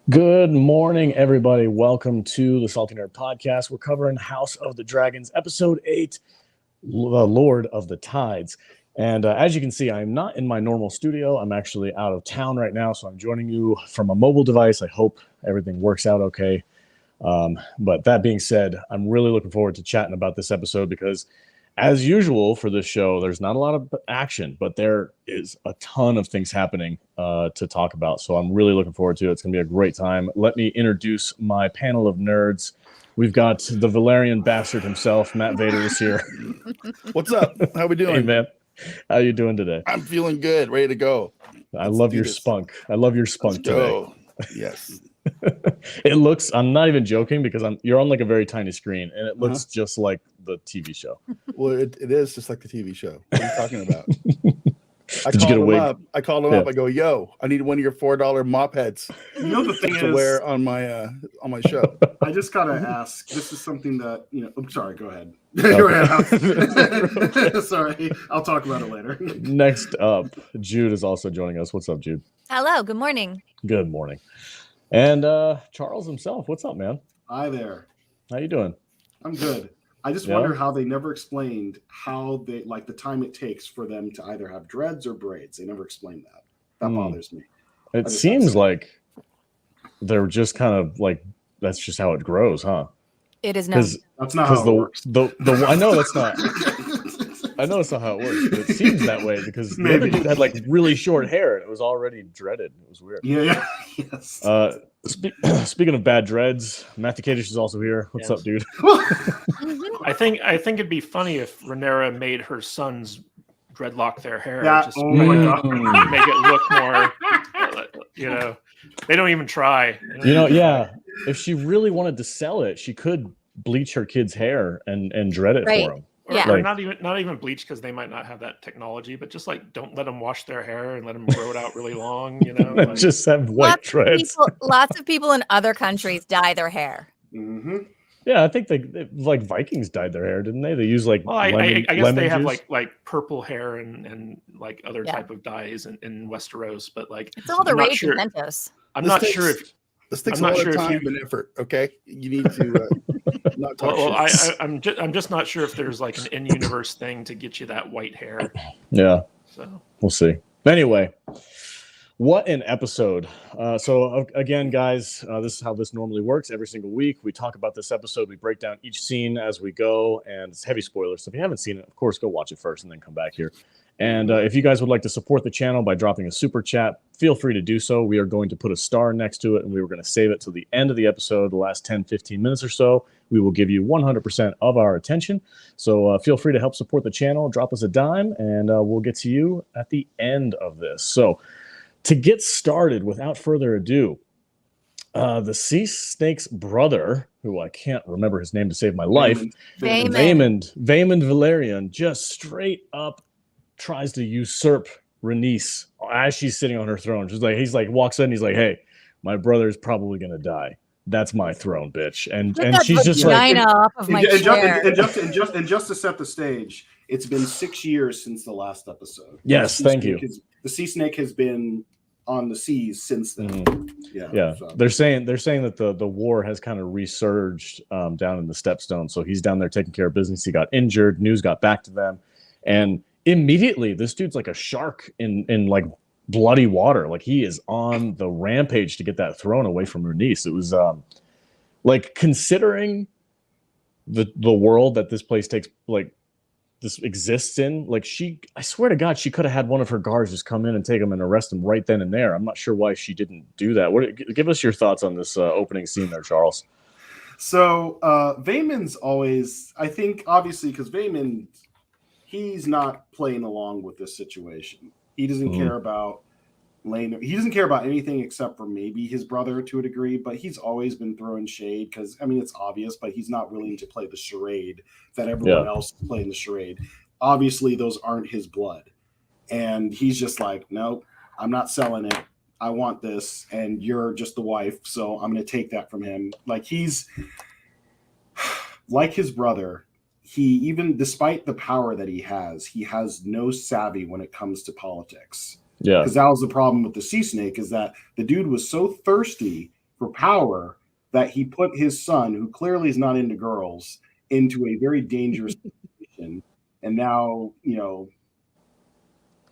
Good morning, everybody. Welcome to the Salty Nerd Podcast. We're covering House of the Dragons, Episode 8, The Lord of the Tides. And as you can see, I'm not in my normal studio. I'm actually out of town right now, so I'm joining you from a mobile device. I hope everything works out okay. But that being said, I'm really looking forward to chatting about this episode because, as usual for this show, there's not a lot of action, but there is a ton of things happening to talk about. So I'm really looking forward to it. It's going to be a great time. Let me introduce my panel of nerds. We've got the Velaryon bastard himself, Matt Vader, is here. What's up? How we doing? Hey, man. How you doing today? I'm feeling good, ready to go. I love your spunk. I love your spunk today. Yes. It looks, I'm not even joking because you're on like a very tiny screen and it looks just like the TV show. Well, it is just like the TV show. What are you talking about? Did you get a wig? I called him up. I go, yo, I need one of your $4 mop heads. You know, the thing to wear on my show. I just gotta ask. This is something that I'm sorry. Go ahead. Go ahead. Sorry, I'll talk about it later. Next up, Jude is also joining us. What's up, Jude? Hello. Good morning. Good morning. And Charles himself. What's up, man? Hi there. How you doing? I'm good. I just wonder how they never explained how they like the time it takes for them to either have dreads or braids. They never explained that. That bothers me. It seems like they're just kind of like that's just how it grows, huh? It is not. That's not how it works. I know that's not. I know that's not how it works, but it seems that way because the other dude had like really short hair and it was already dreaded. It was weird. Yeah. Yes. Speaking of bad dreads, Matthew Kadish is also here. What's up, dude? I think it'd be funny if Rhaenyra made her sons dreadlock their hair. Oh my God. Make it look more. They don't even try. If she really wanted to sell it, she could bleach her kids' hair and dread it for them. Or not even bleach because they might not have that technology, but just like don't let them wash their hair and let them grow it out really long. Just have white dreads. Lots of people in other countries dye their hair. Mm-hmm. Yeah, I think they like Vikings dyed their hair, didn't they? They use like I guess lemon they have juice. like purple hair and like other type of dyes in Westeros, but like it's all the rage in Pentos. I'm not sure if this takes a lot of time and effort. Okay, you need to not talk. I'm just not sure if there's like an in-universe thing to get you that white hair. Yeah, so we'll see. Anyway, what an episode! So again, guys, this is how this normally works. Every single week, we talk about this episode. We break down each scene as we go, and it's heavy spoilers. So if you haven't seen it, of course, go watch it first and then come back here. And if you guys would like to support the channel by dropping a super chat, feel free to do so. We are going to put a star next to it, and we were going to save it to the end of the episode, the last 10, 15 minutes or so. We will give you 100% of our attention. So feel free to help support the channel. Drop us a dime, and we'll get to you at the end of this. So to get started, without further ado, the Sea Snake's brother, who I can't remember his name to save my life, Vaemond Velaryon, just straight up tries to usurp Rhaenys as she's sitting on her throne. He's like walks in, he's like, "Hey, my brother's probably gonna die. That's my throne, bitch." And she's just like, off of my chair. And just to set the stage, it's been 6 years since the last episode. Yes, thank you. The Sea Snake has been on the seas since then. Yeah. So. They're saying that the war has kind of resurged down in the Stepstone. So he's down there taking care of business. He got injured. News got back to them, and immediately this dude's like a shark in like bloody water. Like he is on the rampage to get that throne away from Rhaenys. It was like considering the world that this place takes, like this exists in, like I swear to God, she could have had one of her guards just come in and take him and arrest him right then and there. I'm not sure why she didn't do that. Give us your thoughts on this opening scene there, Charles. So Vaemond's always, I think, obviously, because Vaemond, he's not playing along with this situation. He doesn't care about Rhaenyra. He doesn't care about anything except for maybe his brother to a degree, but he's always been throwing shade because, I mean, it's obvious, but he's not willing to play the charade that everyone else is playing the charade. Obviously, those aren't his blood. And he's just like, nope, I'm not selling it. I want this, and you're just the wife, so I'm going to take that from him. Like, he's like his brother. He, even despite the power that he has no savvy when it comes to politics. Yeah. Because that was the problem with the Sea Snake, is that the dude was so thirsty for power that he put his son, who clearly is not into girls, into a very dangerous situation. And now,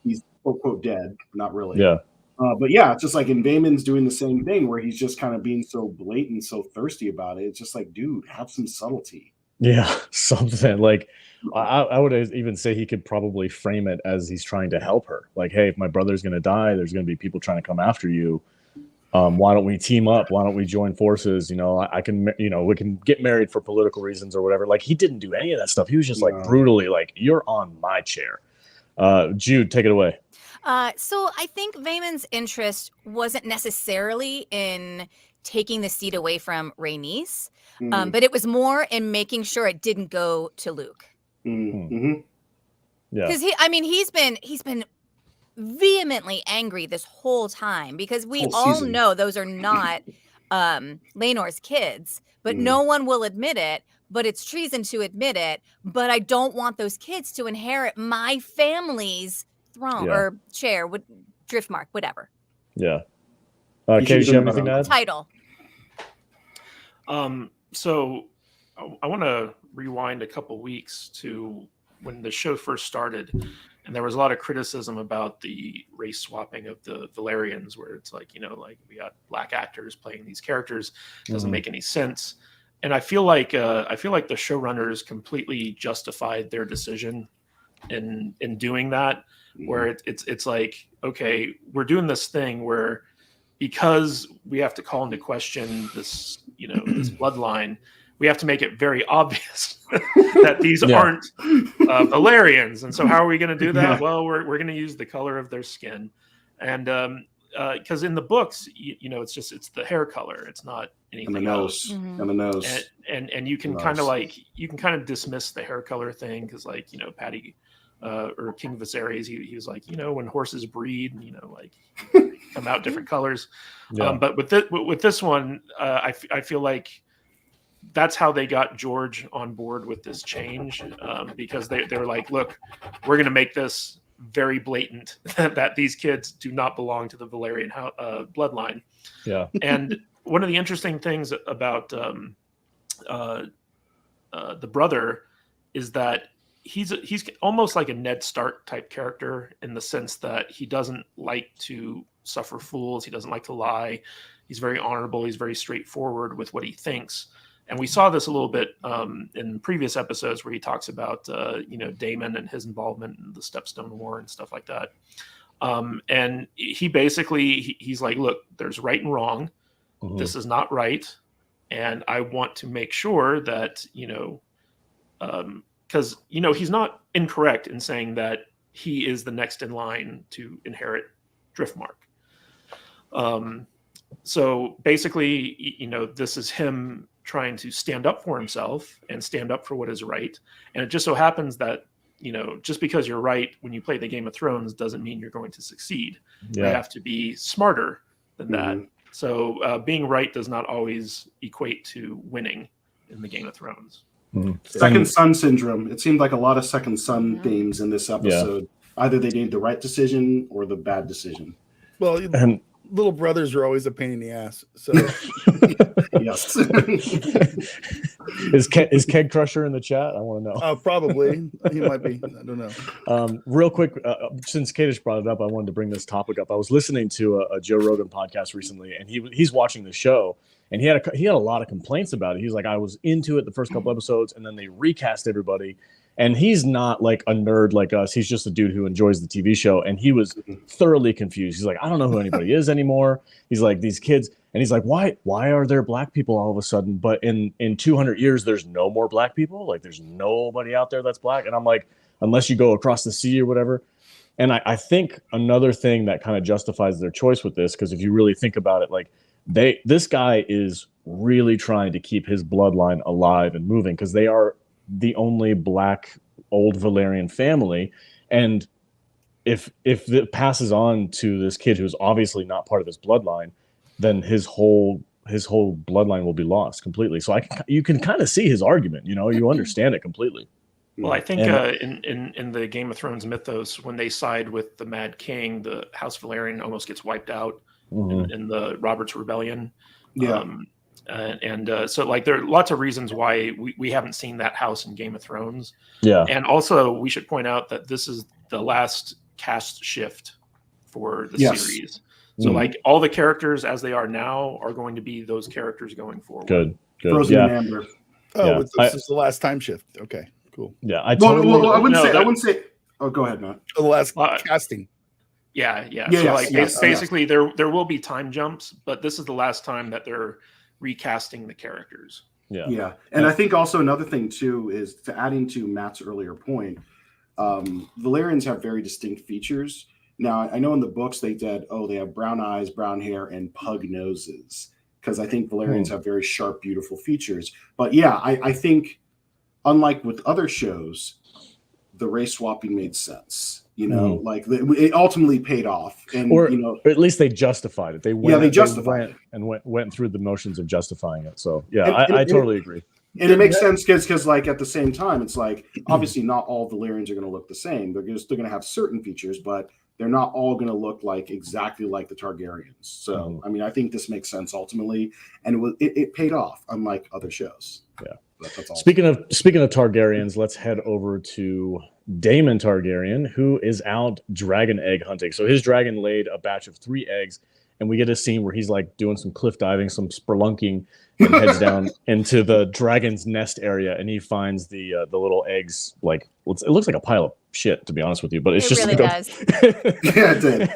he's quote, quote, dead. Not really. Yeah. But yeah, it's just like in Vaemon's doing the same thing where he's just kind of being so blatant, so thirsty about it. It's just like, dude, have some subtlety. Yeah, something like I would even say he could probably frame it as he's trying to help her. Like, hey, if my brother's going to die, there's going to be people trying to come after you. Why don't we team up? Why don't we join forces? I can, we can get married for political reasons or whatever. Like, he didn't do any of that stuff. He was just like brutally like, you're on my chair. Jude, take it away. So I think Vaemon's interest wasn't necessarily in taking the seat away from Rhaenys, but it was more in making sure it didn't go to Luke. Mm-hmm. Yeah, because he's been vehemently angry this whole time because we all know those are not Laenor's kids, but no one will admit it. But it's treason to admit it. But I don't want those kids to inherit my family's throne or chair, Driftmark, whatever. Yeah. Katie, do you have anything to add? Title. So I want to rewind a couple weeks to when the show first started, and there was a lot of criticism about the race swapping of the Velaryons, where it's like, we got black actors playing these characters, doesn't make any sense. And I feel like the showrunners completely justified their decision in doing that, where it's like, okay, we're doing this thing where because we have to call into question this, this bloodline, we have to make it very obvious that these aren't Velaryons. And so how are we going to do that? Well, we're going to use the color of their skin. And because in the books, it's the hair color. It's not anything else. And the nose. And you can kind of dismiss the hair color thing because Patty or King Viserys, he was like, when horses breed, come out different colors. Yeah. But with this one, I feel like that's how they got George on board with this change, because they were like, look, we're going to make this very blatant that these kids do not belong to the Velaryon bloodline. Yeah. And one of the interesting things about the brother is that he's almost like a Ned Stark type character in the sense that he doesn't like to suffer fools. He doesn't like to lie. He's very honorable. He's very straightforward with what he thinks. And we saw this a little bit in previous episodes where he talks about, Daemon and his involvement in the Stepstone War and stuff like that. And he basically, he's like, look, there's right and wrong. Mm-hmm. This is not right. And I want to make sure that, because, he's not incorrect in saying that he is the next in line to inherit Driftmark. So basically, this is him trying to stand up for himself and stand up for what is right. And it just so happens that, just because you're right when you play the Game of Thrones doesn't mean you're going to succeed. You have to be smarter than that. So being right does not always equate to winning in the Game of Thrones. Second son syndrome. It seemed like a lot of second son themes in this episode. Yeah. Either they made the right decision or the bad decision. Well, little brothers are always a pain in the ass. So yes. Is Keg Crusher in the chat? I want to know. Probably. He might be. I don't know. Real quick, since Kadish brought it up, I wanted to bring this topic up. I was listening to a Joe Rogan podcast recently, and he's watching the show, and he had a lot of complaints about it. He's like, I was into it the first couple episodes, and then they recast everybody. And he's not like a nerd like us. He's just a dude who enjoys the TV show. And he was thoroughly confused. He's like, I don't know who anybody is anymore. He's like, these kids. And he's like, why are there black people all of a sudden? But in 200 years, there's no more black people. Like, there's nobody out there that's black. And I'm like, unless you go across the sea or whatever. And I think another thing that kind of justifies their choice with this, because if you really think about it, like this guy is really trying to keep his bloodline alive and moving because they are the only black old Velaryon family. And if it passes on to this kid who's obviously not part of his bloodline, then his whole bloodline will be lost completely. So you can kind of see his argument, you understand it completely. Well, I think in the Game of Thrones mythos, when they side with the Mad King, the House Velaryon almost gets wiped out in the Robert's Rebellion. Yeah. So like there are lots of reasons why we haven't seen that house in Game of Thrones. Yeah. And also we should point out that this is the last cast shift for the series. So like all the characters as they are now are going to be those characters going forward. Good. Frozen and Amber. Oh, this is the last time shift. Okay, cool. Yeah, I wouldn't say. Oh, go ahead, Matt. The last casting. Yeah. So basically, there will be time jumps, but this is the last time that they're recasting the characters. Yeah, and I think also another thing too is to adding to Matt's earlier point. Valyrians have very distinct features. Now, I know in the books they have brown eyes, brown hair, and pug noses, because I think Valyrians have very sharp, beautiful features. But yeah, I think, unlike with other shows, the race swapping made sense. Like it ultimately paid off, and or at least they justified it. They justified it and went through the motions of justifying it. So yeah, I totally agree. And it makes sense because like at the same time, it's like obviously not all Valyrians are going to look the same. They're still going to have certain features, but they're not all going to look like exactly like the Targaryens. So I mean, I think this makes sense ultimately, and it paid off, unlike other shows. Yeah. That's all. Speaking of Targaryens, let's head over to Daemon Targaryen, who is out dragon egg hunting. So his dragon laid a batch of 3 eggs, and we get a scene where he's like doing some cliff diving, some spelunking, and heads down into the dragon's nest area, and he finds the little eggs. Like it looks like a pile of shit, to be honest with you, but it's just really does. Yeah, it did.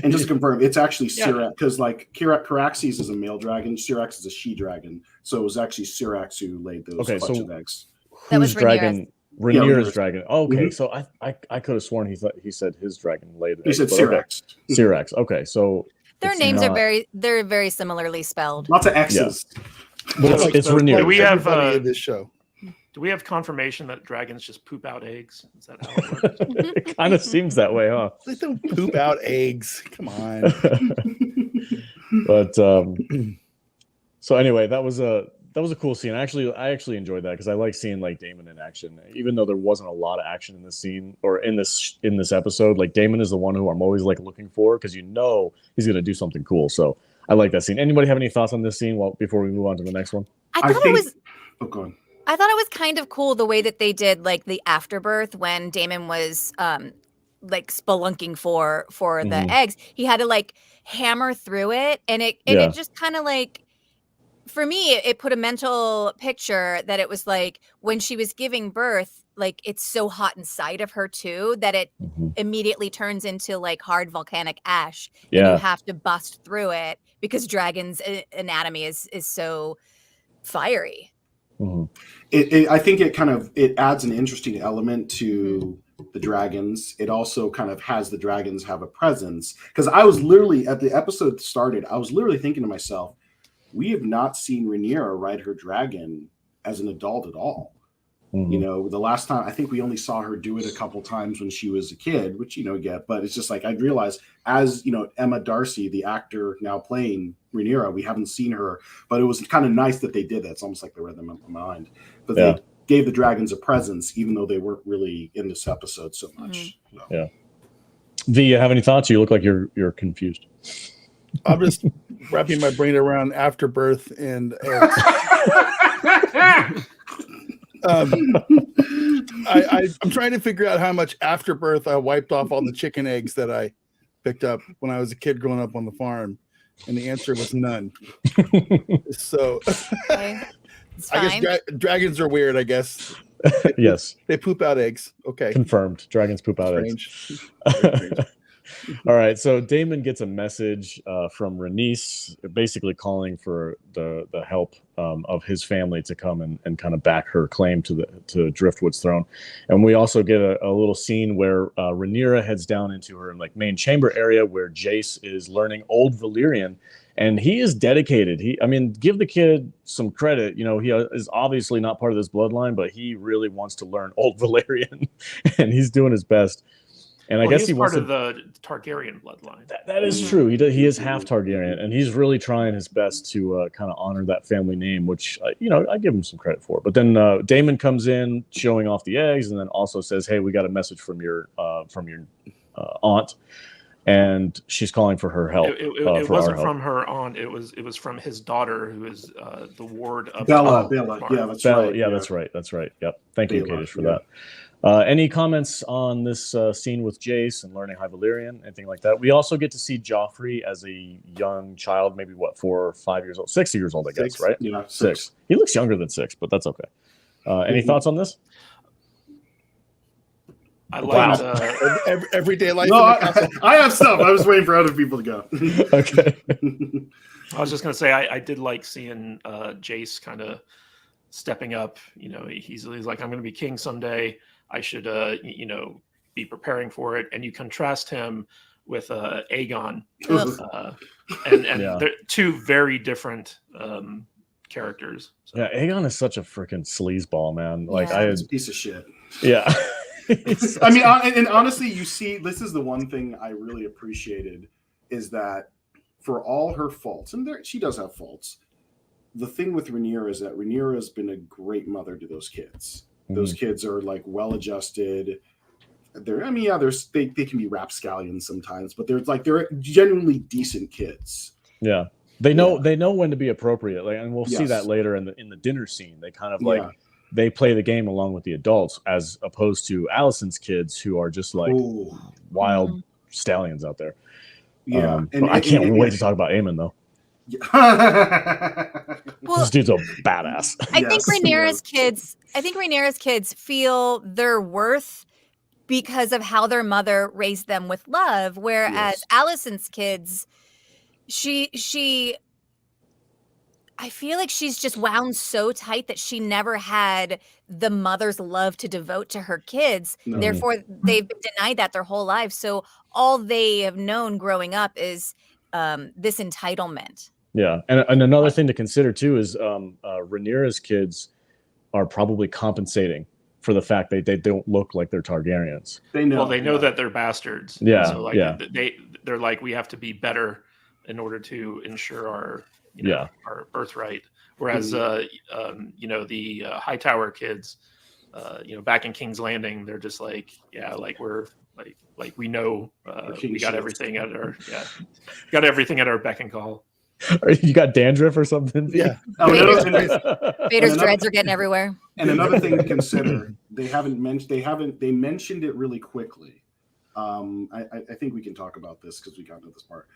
And just to confirm, it's actually Syrax, because like Caraxes is a male dragon, Syrax is a she dragon. So it was actually Syrax who laid those bunch of eggs. That was dragon? Rhaenyra's dragon. Okay, so I could have sworn he said his dragon laid eggs. He said Syrax. Okay. Syrax. Okay, so their names are very similarly spelled. Lots of X's. Yeah. But it's Rhaenyra. Do we have in this show? Do we have confirmation that dragons just poop out eggs? Is that how it works? It kind of seems that way, huh? They don't poop out eggs. Come on. But so anyway, that was a cool scene. I actually enjoyed that because I like seeing like Daemon in action, even though there wasn't a lot of action in this scene or in this episode. Like Daemon is the one who I'm always like looking for because he's gonna do something cool. So I like that scene. Anybody have any thoughts on this scene? Before we move on to the next one, I thought it was kind of cool the way that they did like the afterbirth when Daemon was like spelunking for the eggs. He had to like hammer through it, and it just kind of like, for me, it put a mental picture that it was like when she was giving birth, like it's so hot inside of her too that it immediately turns into like hard volcanic ash. Yeah. And you have to bust through it because dragons' anatomy is so fiery. I think it adds an interesting element to the dragons. It also kind of has the dragons have a presence, because I was literally, at the episode started, I was literally thinking to myself, we have not seen Rhaenyra ride her dragon as an adult at all. The last time, I think we only saw her do it a couple times when she was a kid, which, but it's just like, I realized as, Emma Darcy, the actor now playing Rhaenyra, we haven't seen her, but it was kind of nice that they did that. It's almost like they read them in my mind, but they gave the dragons a presence, even though they weren't really in this episode so much. Yeah. V, you have any thoughts? You look like you're confused. I'm just wrapping my brain around afterbirth and eggs. I'm trying to figure out how much afterbirth I wiped off all the chicken eggs that I picked up when I was a kid growing up on the farm, and the answer was none. So I guess dragons are weird. I guess. Yes, they poop out eggs. Okay, confirmed. Dragons poop out eggs. All right, so Daemon gets a message from Rhaenys, basically calling for the help of his family to come and kind of back her claim to Driftwood's throne. And we also get a little scene where Rhaenyra heads down into her like main chamber area where Jace is learning Old Valyrian, and he is dedicated. Give the kid some credit. He is obviously not part of this bloodline, but he really wants to learn Old Valyrian, and he's doing his best. And I guess he's part of the Targaryen bloodline. That is true. He is half Targaryen, and he's really trying his best to kind of honor that family name, which I give him some credit for. But then Daemon comes in, showing off the eggs, and then also says, "Hey, we got a message from your aunt." and she's calling for her help. It for wasn't our help. from her aunt. It was from his daughter, who is the ward of Bella. Driftmark. Yeah, that's Bella, right. yeah, that's right. Yep. Thank you, Bella, Kadish, for yeah. that. Any comments on this scene with Jace and learning High Valyrian, anything like that? We also get to see Joffrey as a young child, maybe 4 or 5 years old, 6 years old, I guess, 6, right? Yeah, 6. He looks younger than 6, but that's okay. Any thoughts on this? I liked everyday life. No, in the castle. I have stuff. I was waiting for other people to go. Okay. I was just gonna say I did like seeing Jace kind of stepping up. You know, he's like, I'm gonna be king someday. I should be preparing for it. And you contrast him with Aegon, and they're two very different characters. So. Yeah, Aegon is such a freaking sleazeball, man. Like He's a piece of shit. Yeah. I mean, and honestly, you see, this is the one thing I really appreciated is that for all her faults, and she does have faults, the thing with Rhaenyra is that Rhaenyra has been a great mother to those kids. Mm-hmm. Those kids are like well-adjusted. They can be rapscallions sometimes, but they're genuinely decent kids. Yeah. They know when to be appropriate. Like, and we'll see that later in the dinner scene. They kind of they play the game along with the adults, as opposed to Alicent's kids, who are just like wild stallions out there. Yeah, I can't wait to talk about Aemond though. Well, this dude's a badass. I think Rhaenyra's kids feel their worth because of how their mother raised them with love, whereas Alicent's kids, I feel like she's just wound so tight that she never had the mother's love to devote to her kids. No. Therefore, they've been denied that their whole lives. So all they have known growing up is this entitlement. Yeah. And another thing to consider, too, is Rhaenyra's kids are probably compensating for the fact that they don't look like they're Targaryens. They know that they're bastards. Yeah. So they're like, we have to be better in order to ensure our our birthright. Whereas the Hightower kids, back in King's Landing, they're just like, we're like we know we got everything at our beck and call. You got dandruff or something? Yeah. Vader's dreads are getting everywhere. And another thing to consider, they mentioned it really quickly. I think we can talk about this because we got into this part.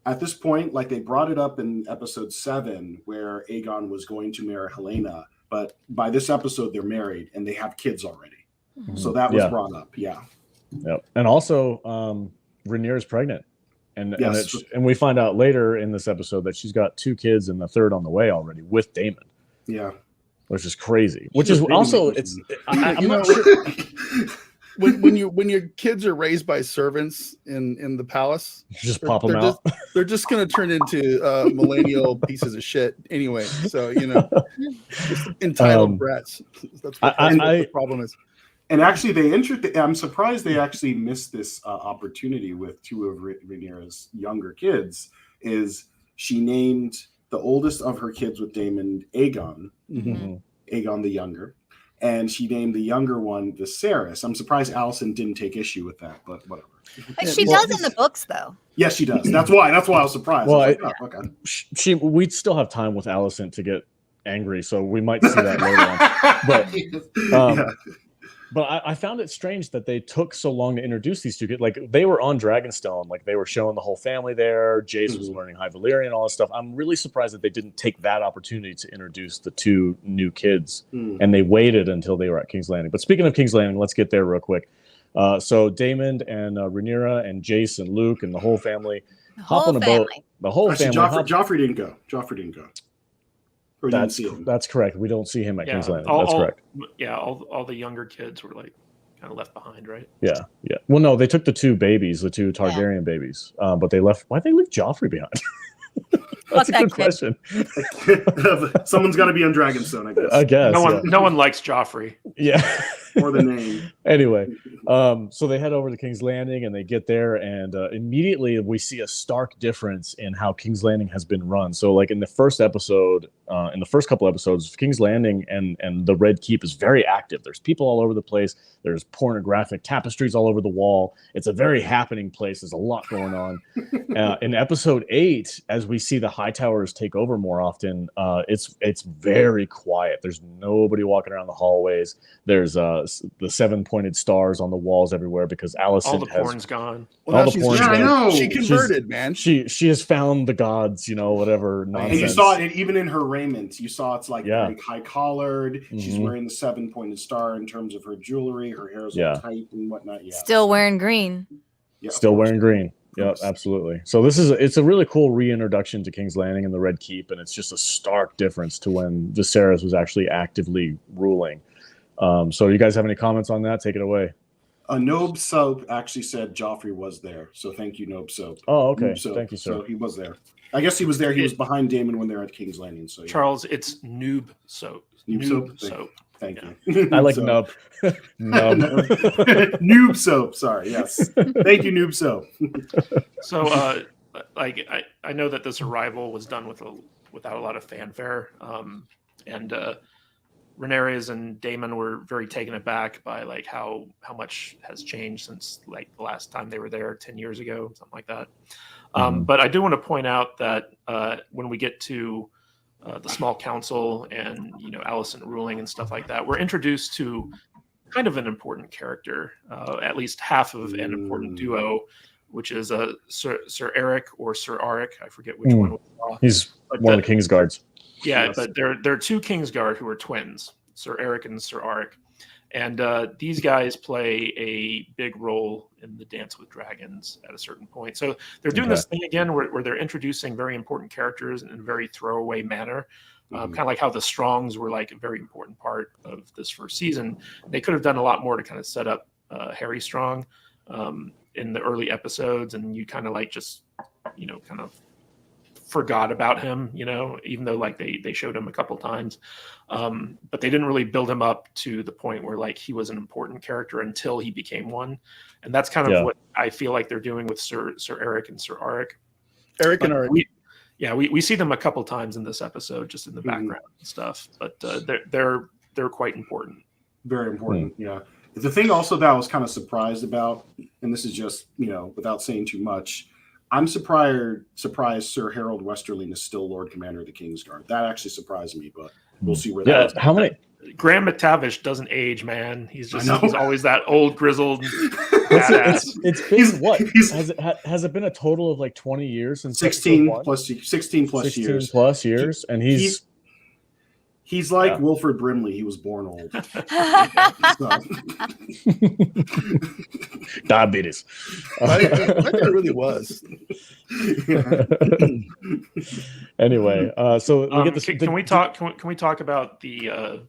At this point, like they brought it up in episode 7 where Aegon was going to marry Helena, but by this episode they're married and they have kids already. Mm-hmm. So that was brought up. Yeah. Yep. And also Rhaenyra's pregnant. And we find out later in this episode that she's got 2 kids and the third on the way already with Daemon. Yeah. Which is crazy. Which is also I'm not sure. When your kids are raised by servants in the palace, you just pop them out. They're just going to turn into millennial pieces of shit anyway. So just entitled brats. That's what the problem is. And actually, I'm surprised they actually missed this opportunity with 2 of Rhaenyra's younger kids. Is she named the oldest of her kids with Daemon Aegon, Aegon the younger. And she named the younger one Viserys. I'm surprised Alicent didn't take issue with that, but whatever. She does in the books, though. Yes, she does. That's why I was surprised. Well, okay. We'd still have time with Alicent to get angry, so we might see that later on. But I found it strange that they took so long to introduce these 2 kids. Like they were on Dragonstone, like they were showing the whole family there. Jace was learning High Valyrian, all this stuff. I'm really surprised that they didn't take that opportunity to introduce the 2 new kids, and they waited until they were at King's Landing. But speaking of King's Landing, let's get there real quick. So Daemon and Rhaenyra and Jace and Luke and the whole family hop on a boat. The whole family. Joffrey didn't go. That's correct. We don't see him at King's Landing. That's correct. Yeah, all the younger kids were like kind of left behind, right? Yeah. Well, no, they took the 2 babies, the 2 Targaryen babies, but they left. Why'd they leave Joffrey behind? That's a good question. Someone's got to be on Dragonstone, I guess. No one likes Joffrey. Yeah. Or the name. Anyway, so they head over to King's Landing and they get there, and immediately we see a stark difference in how King's Landing has been run. So, like in the first episode, in the first couple episodes, King's Landing and the Red Keep is very active. There's people all over the place. There's pornographic tapestries all over the wall. It's a very happening place. There's a lot going on. In episode 8, as we see the High Towers take over more often, it's very quiet. There's nobody walking around the hallways. There's the 7-pointed stars on the walls everywhere because Alicent all the porn's gone. Well, all now the porn's I gone. know. She converted, man. She has found the gods, whatever nonsense. And you saw it even in her raiment. You saw it's like Yeah. very high collared. She's Mhm. wearing the 7-pointed star in terms of her jewelry. Her hair's all tight and whatnot. Yeah. Still wearing green. Yeah, Still wearing green. Yeah, course. absolutely. So it's a really cool reintroduction to King's Landing and the Red Keep, and it's just a stark difference to when Viserys was actually actively ruling. So you guys have any comments on that? Take it away. Nobe Soap actually said Joffrey was there. So thank you, Nobe Soap. Oh, okay. Noob Soap. Thank you, sir. So he was there. I guess he was there. He was behind Daemon when they were at King's Landing. So yeah. Charles, it's noob soap. Noob soap? soap. Thank Yeah. you. I like So- nub. Nub. Noob Soap. Sorry. Yes. Thank you, Noob Soap. So, I know that this arrival was done without a lot of fanfare, and Rhaenyra and Daemon were very taken aback by like how much has changed since like the last time they were there 10 years ago, something like that. But I do want to point out that when we get to the small council and Alicent ruling and stuff like that, we're introduced to kind of an important character, at least half of an important duo, which is Sir Eric or Sir Arik. I forget which one we saw. He's one of the King's Guards. Yeah, Yes. but there are two Kingsguard who are twins, Sir Eric and Sir Arik. And these guys play a big role in the Dance with Dragons at a certain point. So they're doing this thing again where they're introducing very important characters in a very throwaway manner. Kind of like how the Strongs were like a very important part of this first season. They could have done a lot more to kind of set up Harry Strong in the early episodes, and you kind of like just kind of forgot about him, even though like they showed him a couple times, but they didn't really build him up to the point where like he was an important character until he became one. And that's kind of what I feel like they're doing with Sir Eric and Sir Arik. Eric and Arik. We see them a couple times in this episode, just in the background and stuff, but they're quite important. Very important. Yeah. The thing also that I was kind of surprised about, and this is just, without saying too much, I'm surprised Sir Harold Westerling is still Lord Commander of the Kingsguard. That actually surprised me, but we'll see where that is. How many? Graham McTavish doesn't age, man. He's always that old grizzled badass. It's been what? Has it been a total of like 20 years since 16 plus years. plus years, and He's like Wilford Brimley. He was born old. Diabetes. I think it really was. Anyway, so we get this. Can we talk? Can we talk about the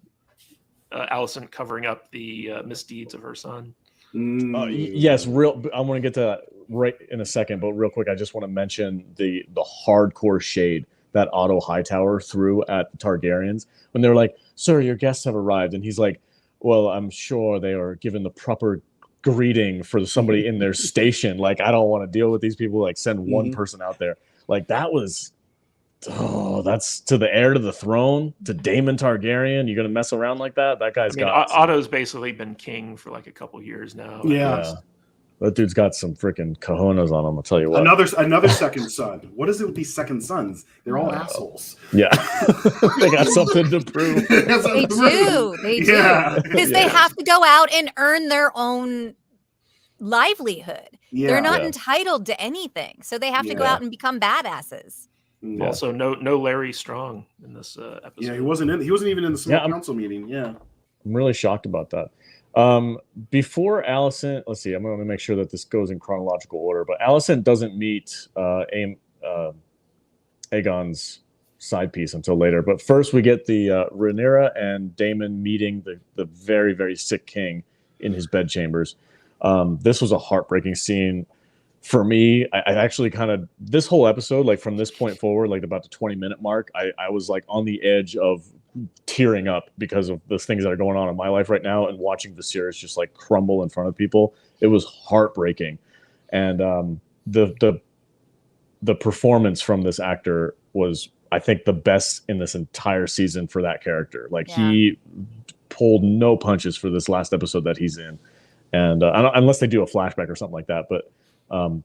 Alicent covering up the misdeeds of her son? Yes, I want to get to that right in a second, but real quick, I just want to mention the hardcore shade that Otto Hightower threw at the Targaryens when they were like, "Sir, your guests have arrived," and he's like, "Well, I'm sure they are given the proper greeting for somebody in their station. Like, I don't want to deal with these people. Like, send one person out there." Like, that was, that's to the heir to the throne, to Daemon Targaryen. You're gonna mess around like that? That guy's got. Otto's basically been king for like a couple years now. Yeah. That dude's got some freaking cojones on him. I'll tell you what. Another second son. What is it with these second sons? They're all assholes. Yeah, they got something to prove. They do. Because they have to go out and earn their own livelihood. Yeah. They're not entitled to anything, so they have to go out and become badasses. Yeah. Also, no Larry Strong in this episode. Yeah, he wasn't even in the small council meeting. Yeah, I'm really shocked about that. Before Alicent, let's see, I'm going to make sure that this goes in chronological order, but Alicent doesn't meet Aegon's side piece until later. But first we get the Rhaenyra and Daemon meeting the very, very sick king in his bedchambers. This was a heartbreaking scene for me. I actually kind of, this whole episode, like from this point forward, like about the 20-minute mark, I was like on the edge of tearing up because of the things that are going on in my life right now, and watching Viserys just like crumble in front of people. It was heartbreaking. And the performance from this actor was, I think, the best in this entire season for that character. Like he pulled no punches for this last episode that he's in. And unless they do a flashback or something like that, but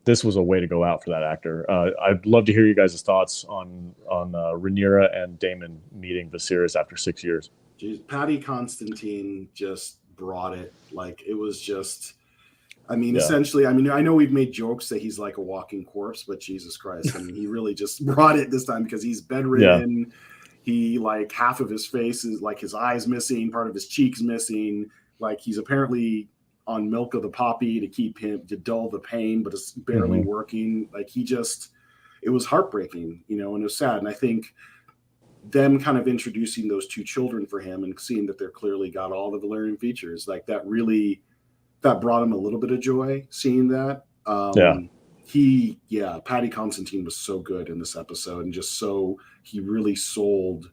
this was a way to go out for that actor. I'd love to hear you guys' thoughts on Rhaenyra and Daemon meeting Viserys after 6 years. Jeez, Paddy Constantine just brought it. Like, it was just, I mean, essentially, I mean, I know we've made jokes that he's like a walking corpse, but Jesus Christ, I mean, he really just brought it this time, because he's bedridden. Yeah. He, like, half of his face is, like, his eye's missing, part of his cheek's missing. Like, he's apparently on milk of the poppy to keep him, to dull the pain, but it's barely working. Like, he just, it was heartbreaking, you know, and it was sad. And I think them kind of introducing those two children for him and seeing that they're clearly got all the Velaryon features, like, that really, that brought him a little bit of joy seeing that. Paddy Constantine was so good in this episode, and just so, he really sold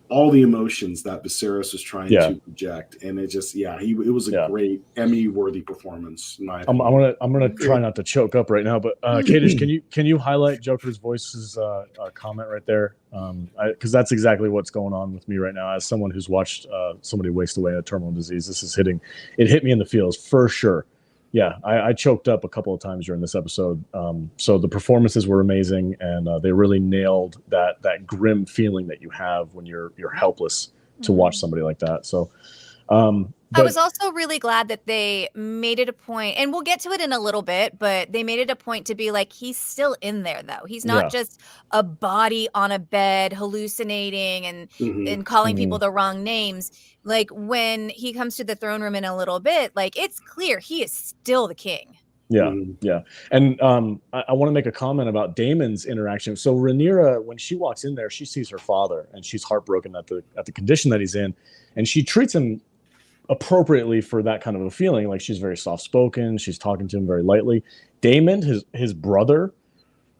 all the emotions that Viserys was trying to project, and it just, it was a great Emmy-worthy performance. I'm gonna try not to choke up right now, but Kadish, can you highlight Joker's Voice's comment right there? Because that's exactly what's going on with me right now. As someone who's watched somebody waste away a terminal disease, this is hitting. It hit me in the feels for sure. Yeah, I choked up a couple of times during this episode. So the performances were amazing, and they really nailed that grim feeling that you have when you're helpless to watch somebody like that. So I was also really glad that they made it a point, and we'll get to it in a little bit, but they made it a point to be like, he's still in there, though. He's not just a body on a bed hallucinating and calling people the wrong names. Like, when he comes to the throne room in a little bit, like, it's clear he is still the king. Yeah, yeah. And I want to make a comment about Daemon's interaction. So Rhaenyra, when she walks in there, she sees her father, and she's heartbroken at the condition that he's in, and she treats him appropriately for that kind of a feeling. Like, she's very soft-spoken, she's talking to him very lightly. Daemon, his brother,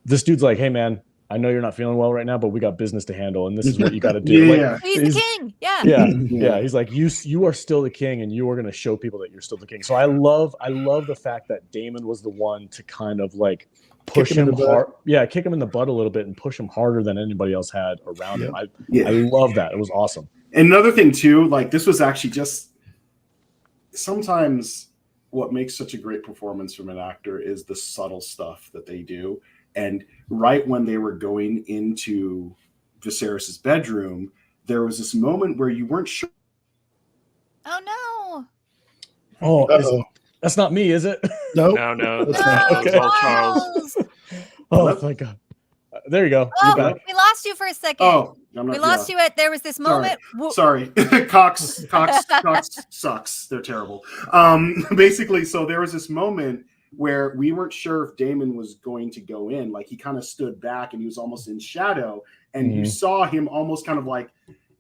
this dude's like, hey man, I know you're not feeling well right now, but we got business to handle, and this is what you got to do. He's the king. Yeah. He's like, you are still the king, and you are going to show people that you're still the king. So I love the fact that Daemon was the one to kind of like push him hard. Yeah, kick him in the butt a little bit and push him harder than anybody else had around him. I love that. It was awesome. And another thing too, like, this was actually just, sometimes what makes such a great performance from an actor is the subtle stuff that they do. And right when they were going into Viserys' bedroom, there was this moment where you weren't sure. Oh, no. Oh, that's not me, is it? No. Okay. Charles. Oh, thank God. There you go. Oh, we lost you for a second. Oh, we lost you there was this moment. Sorry. Cox sucks. They're terrible. Basically, so there was this moment where we weren't sure if Daemon was going to go in. Like, he kind of stood back and he was almost in shadow, and you saw him almost kind of like,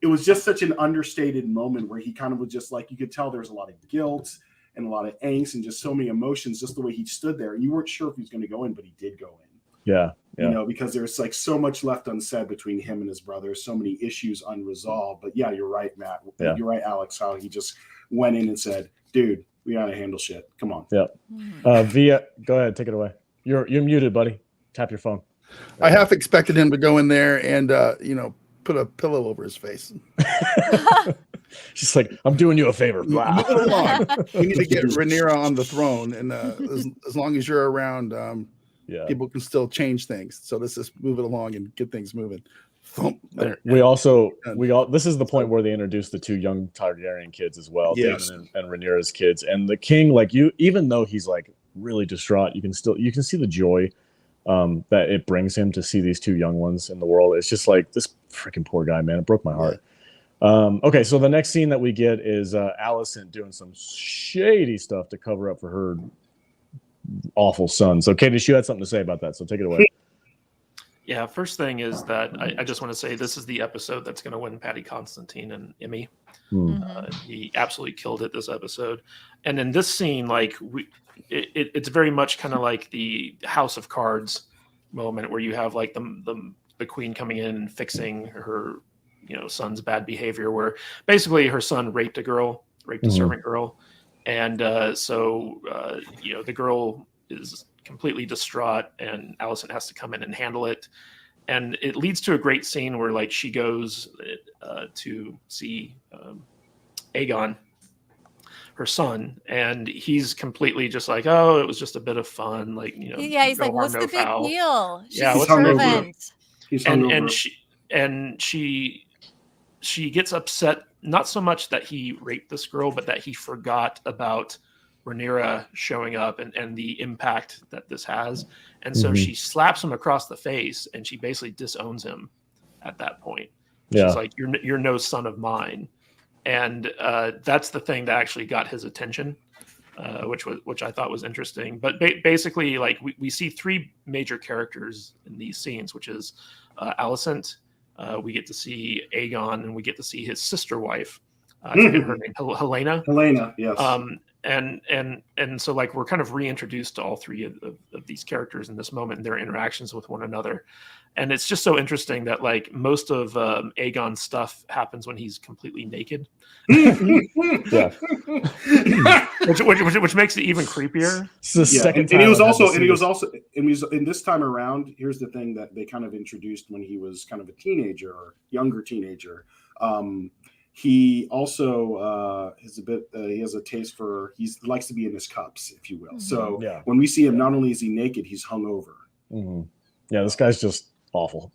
it was just such an understated moment where he kind of was just like, you could tell there was a lot of guilt and a lot of angst and just so many emotions, just the way he stood there. And you weren't sure if he was going to go in, but he did go in. Yeah. You know, because there's like so much left unsaid between him and his brother, so many issues unresolved. But yeah, you're right, Matt. Yeah. You're right, Alex, how he just went in and said, dude, we gotta handle shit. Come on. Yeah. Via, go ahead, take it away. You're muted, buddy. Tap your phone. I half expected him to go in there and put a pillow over his face. She's like, I'm doing you a favor. Wow. We need to get Rhaenyra on the throne, and as long as you're around, people can still change things. So let's just move it along and get things moving. This is the point where they introduced the two young Targaryen kids as well, Daemon and Rhaenyra's kids. And the king, like, even though he's like really distraught, you can see the joy that it brings him to see these two young ones in the world. It's just like, this freaking poor guy, man. It broke my heart. Okay, so the next scene that we get is Alicent doing some shady stuff to cover up for her awful son. So, Kadish, you had something to say about that, so take it away. Yeah, first thing is that I just want to say this is the episode that's going to win Paddy Constantine an Emmy. He absolutely killed it this episode. And in this scene, like, it's very much kind of like the House of Cards moment where you have like the queen coming in and fixing her son's bad behavior, where basically her son raped a servant girl. And so the girl is completely distraught, and Alicent has to come in and handle it. And it leads to a great scene where like she goes to see Aegon, her son, and he's completely just like, oh, it was just a bit of fun, like he's like, what's the big deal? She's yeah, a servant. And she gets upset, not so much that he raped this girl, but that he forgot about Rhaenyra showing up and the impact that this has. And so she slaps him across the face, and she basically disowns him at that point. She's like, you're no son of mine. And that's the thing that actually got his attention, which I thought was interesting. But basically, like we see three major characters in these scenes, which is Alicent. We get to see Aegon, and we get to see his sister wife. I forget her name, Helena. Helena, yes. And so like we're kind of reintroduced to all three of these characters in this moment and their interactions with one another. And it's just so interesting that like most of Aegon's stuff happens when he's completely naked. which makes it even creepier. And this time around, here's the thing that they kind of introduced when he was kind of a teenager or younger teenager. He also he has a taste for, he likes to be in his cups, if you will. So when we see him, not only is he naked, he's hungover. Yeah, this guy's just awful.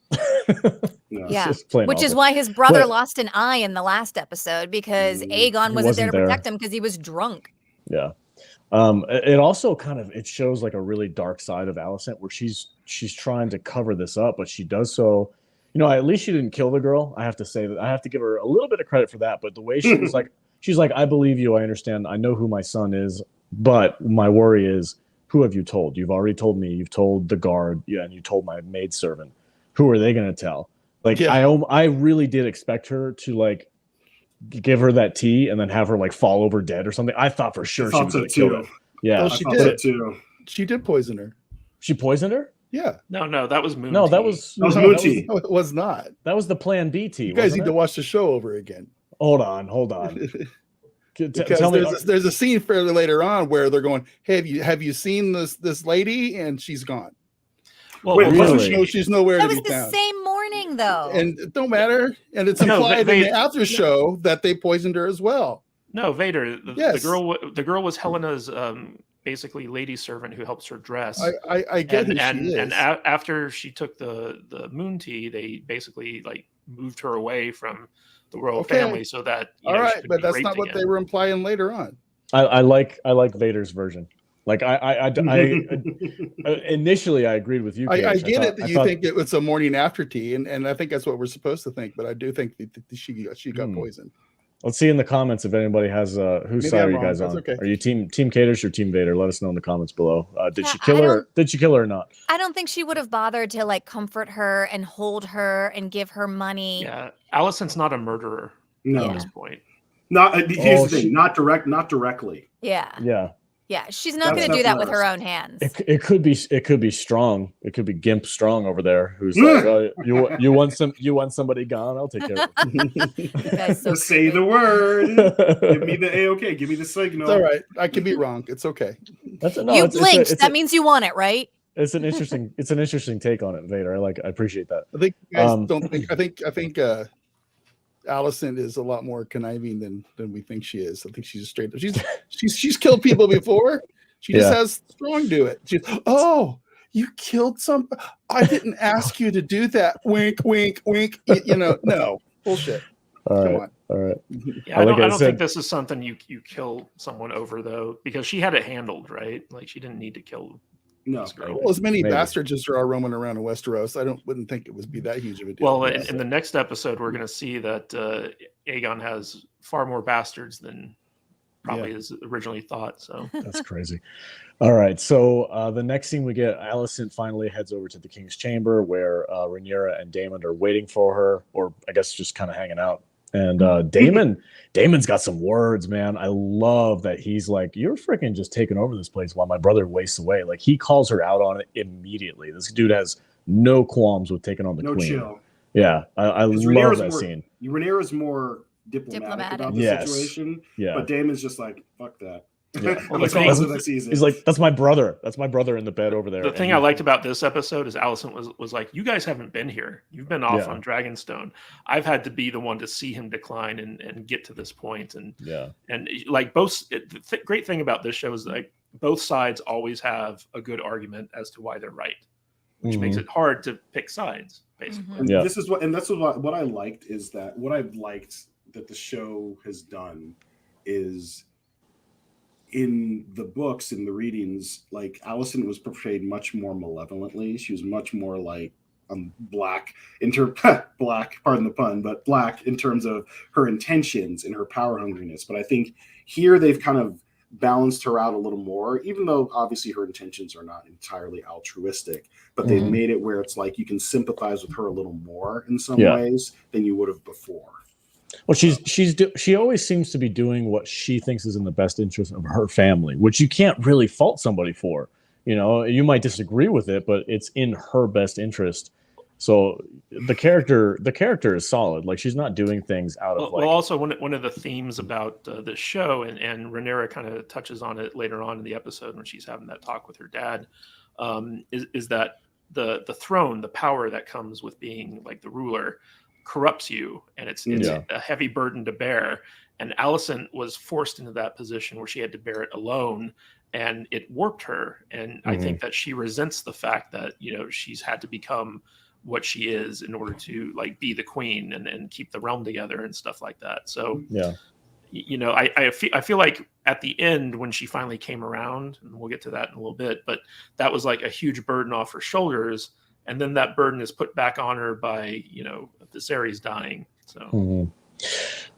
Which is why his brother lost an eye in the last episode, because Aegon wasn't there to protect him because he was drunk. Yeah. It also it shows like a really dark side of Alicent, where she's trying to cover this up, but she does so. At least she didn't kill the girl. I have to say that I have to give her a little bit of credit for that. But the way she was like, she's like, I believe you. I understand. I know who my son is. But my worry is, who have you told? You've already told me. You've told the guard. Yeah, and you told my maidservant. Who are they going to tell? Like, I really did expect her to like give her that tea and then have her like fall over dead or something. I thought for sure she was going to kill her. Yeah, well, she did too. She did poison her. She poisoned her? Yeah. No, that was moon. No, tea. that was moon tea. No, it was not. That was the Plan B tea. You guys need to watch the show over again. Hold on. Tell me, there's a scene fairly later on where they're going, "Hey, have you seen this lady?" And she's gone. Well, really? She's nowhere to be found. That was the same morning, though. And it don't matter. And it's implied in the after show that they poisoned her as well. No, Vader. The girl was Helena's basically lady servant who helps her dress. I get who she is. And after she took the moon tea, they basically like moved her away from the royal family so that all right, but that's not what they were implying later on. I like Vader's version. Like I initially I agreed with you. I get it that you think it was a morning after tea, and I think that's what we're supposed to think. But I do think that she got poisoned. Let's see in the comments if anybody has whose side are you guys on? Okay. Are you team Kadish or team Vader? Let us know in the comments below. Did she kill her? Did she kill her or not? I don't think she would have bothered to like comfort her and hold her and give her money. Yeah, Alicent's not a murderer at this point. Here's the thing, not directly. Yeah, she's not going to do that with her own hands. It could be strong. It could be Gimp Strong over there, who's like, oh, you want somebody gone? I'll take care of it. So say the word. Give me the A-OK. Give me the signal. It's all right. I can be wrong. It's okay. You blinked. That means you want it, right? It's an interesting take on it, Vader. I appreciate that. I think you guys don't think. I think Alicent is a lot more conniving than we think she is. I think she's straight up. She's killed people before. She just has Strong do it. You killed some. I didn't ask you to do that. Wink, wink, wink. No bullshit. All right. Yeah, I don't think this is something you kill someone over though, because she had it handled, right? Like she didn't need to kill. No, well, as many bastards as there are roaming around in Westeros, wouldn't think it would be that huge of a deal. Well, in the next episode, we're going to see that Aegon has far more bastards than probably is originally thought. So that's crazy. All right, so the next scene we get, Alicent finally heads over to the King's Chamber, where Rhaenyra and Daemon are waiting for her, or I guess just kind of hanging out. And Daemon's got some words, man. I love that he's like, you're freaking just taking over this place while my brother wastes away. Like he calls her out on it immediately. This dude has no qualms with taking on the queen. Chill. Yeah, I love that scene. Rhaenyra's more diplomatic about the situation. Yeah. But Daemon's just like, fuck that. Yeah. I'm gonna call it this season. He's like, that's my brother. That's my brother in the bed over there. The thing I liked about this episode is Alicent was like, you guys haven't been here. You've been off on Dragonstone. I've had to be the one to see him decline and get to this point. And like the great thing about this show is like both sides always have a good argument as to why they're right, which makes it hard to pick sides, basically. And this is what I liked is that what I've liked that the show has done is in the books, in the readings, like Alicent was portrayed much more malevolently. She was much more like black, pardon the pun, but black in terms of her intentions and her power hungriness. But I think here they've kind of balanced her out a little more, even though obviously her intentions are not entirely altruistic, but they've made it where it's like you can sympathize with her a little more in some ways than you would have before. Well, she always seems to be doing what she thinks is in the best interest of her family, which you can't really fault somebody for. You know, you might disagree with it, but it's in her best interest. So the character is solid. Like, she's not doing things out of well, also one of the themes about the show, and Rhaenyra kind of touches on it later on in the episode when she's having that talk with her dad, is that the throne, the power that comes with being like the ruler, corrupts you, and it's a heavy burden to bear. And Alicent was forced into that position where she had to bear it alone, and it warped her. And I think that she resents the fact that, you know, she's had to become what she is in order to like be the queen and keep the realm together and stuff like that. So you know, I feel like at the end when she finally came around, and we'll get to that in a little bit, but that was like a huge burden off her shoulders. And then that burden is put back on her by, you know, Viserys dying. So,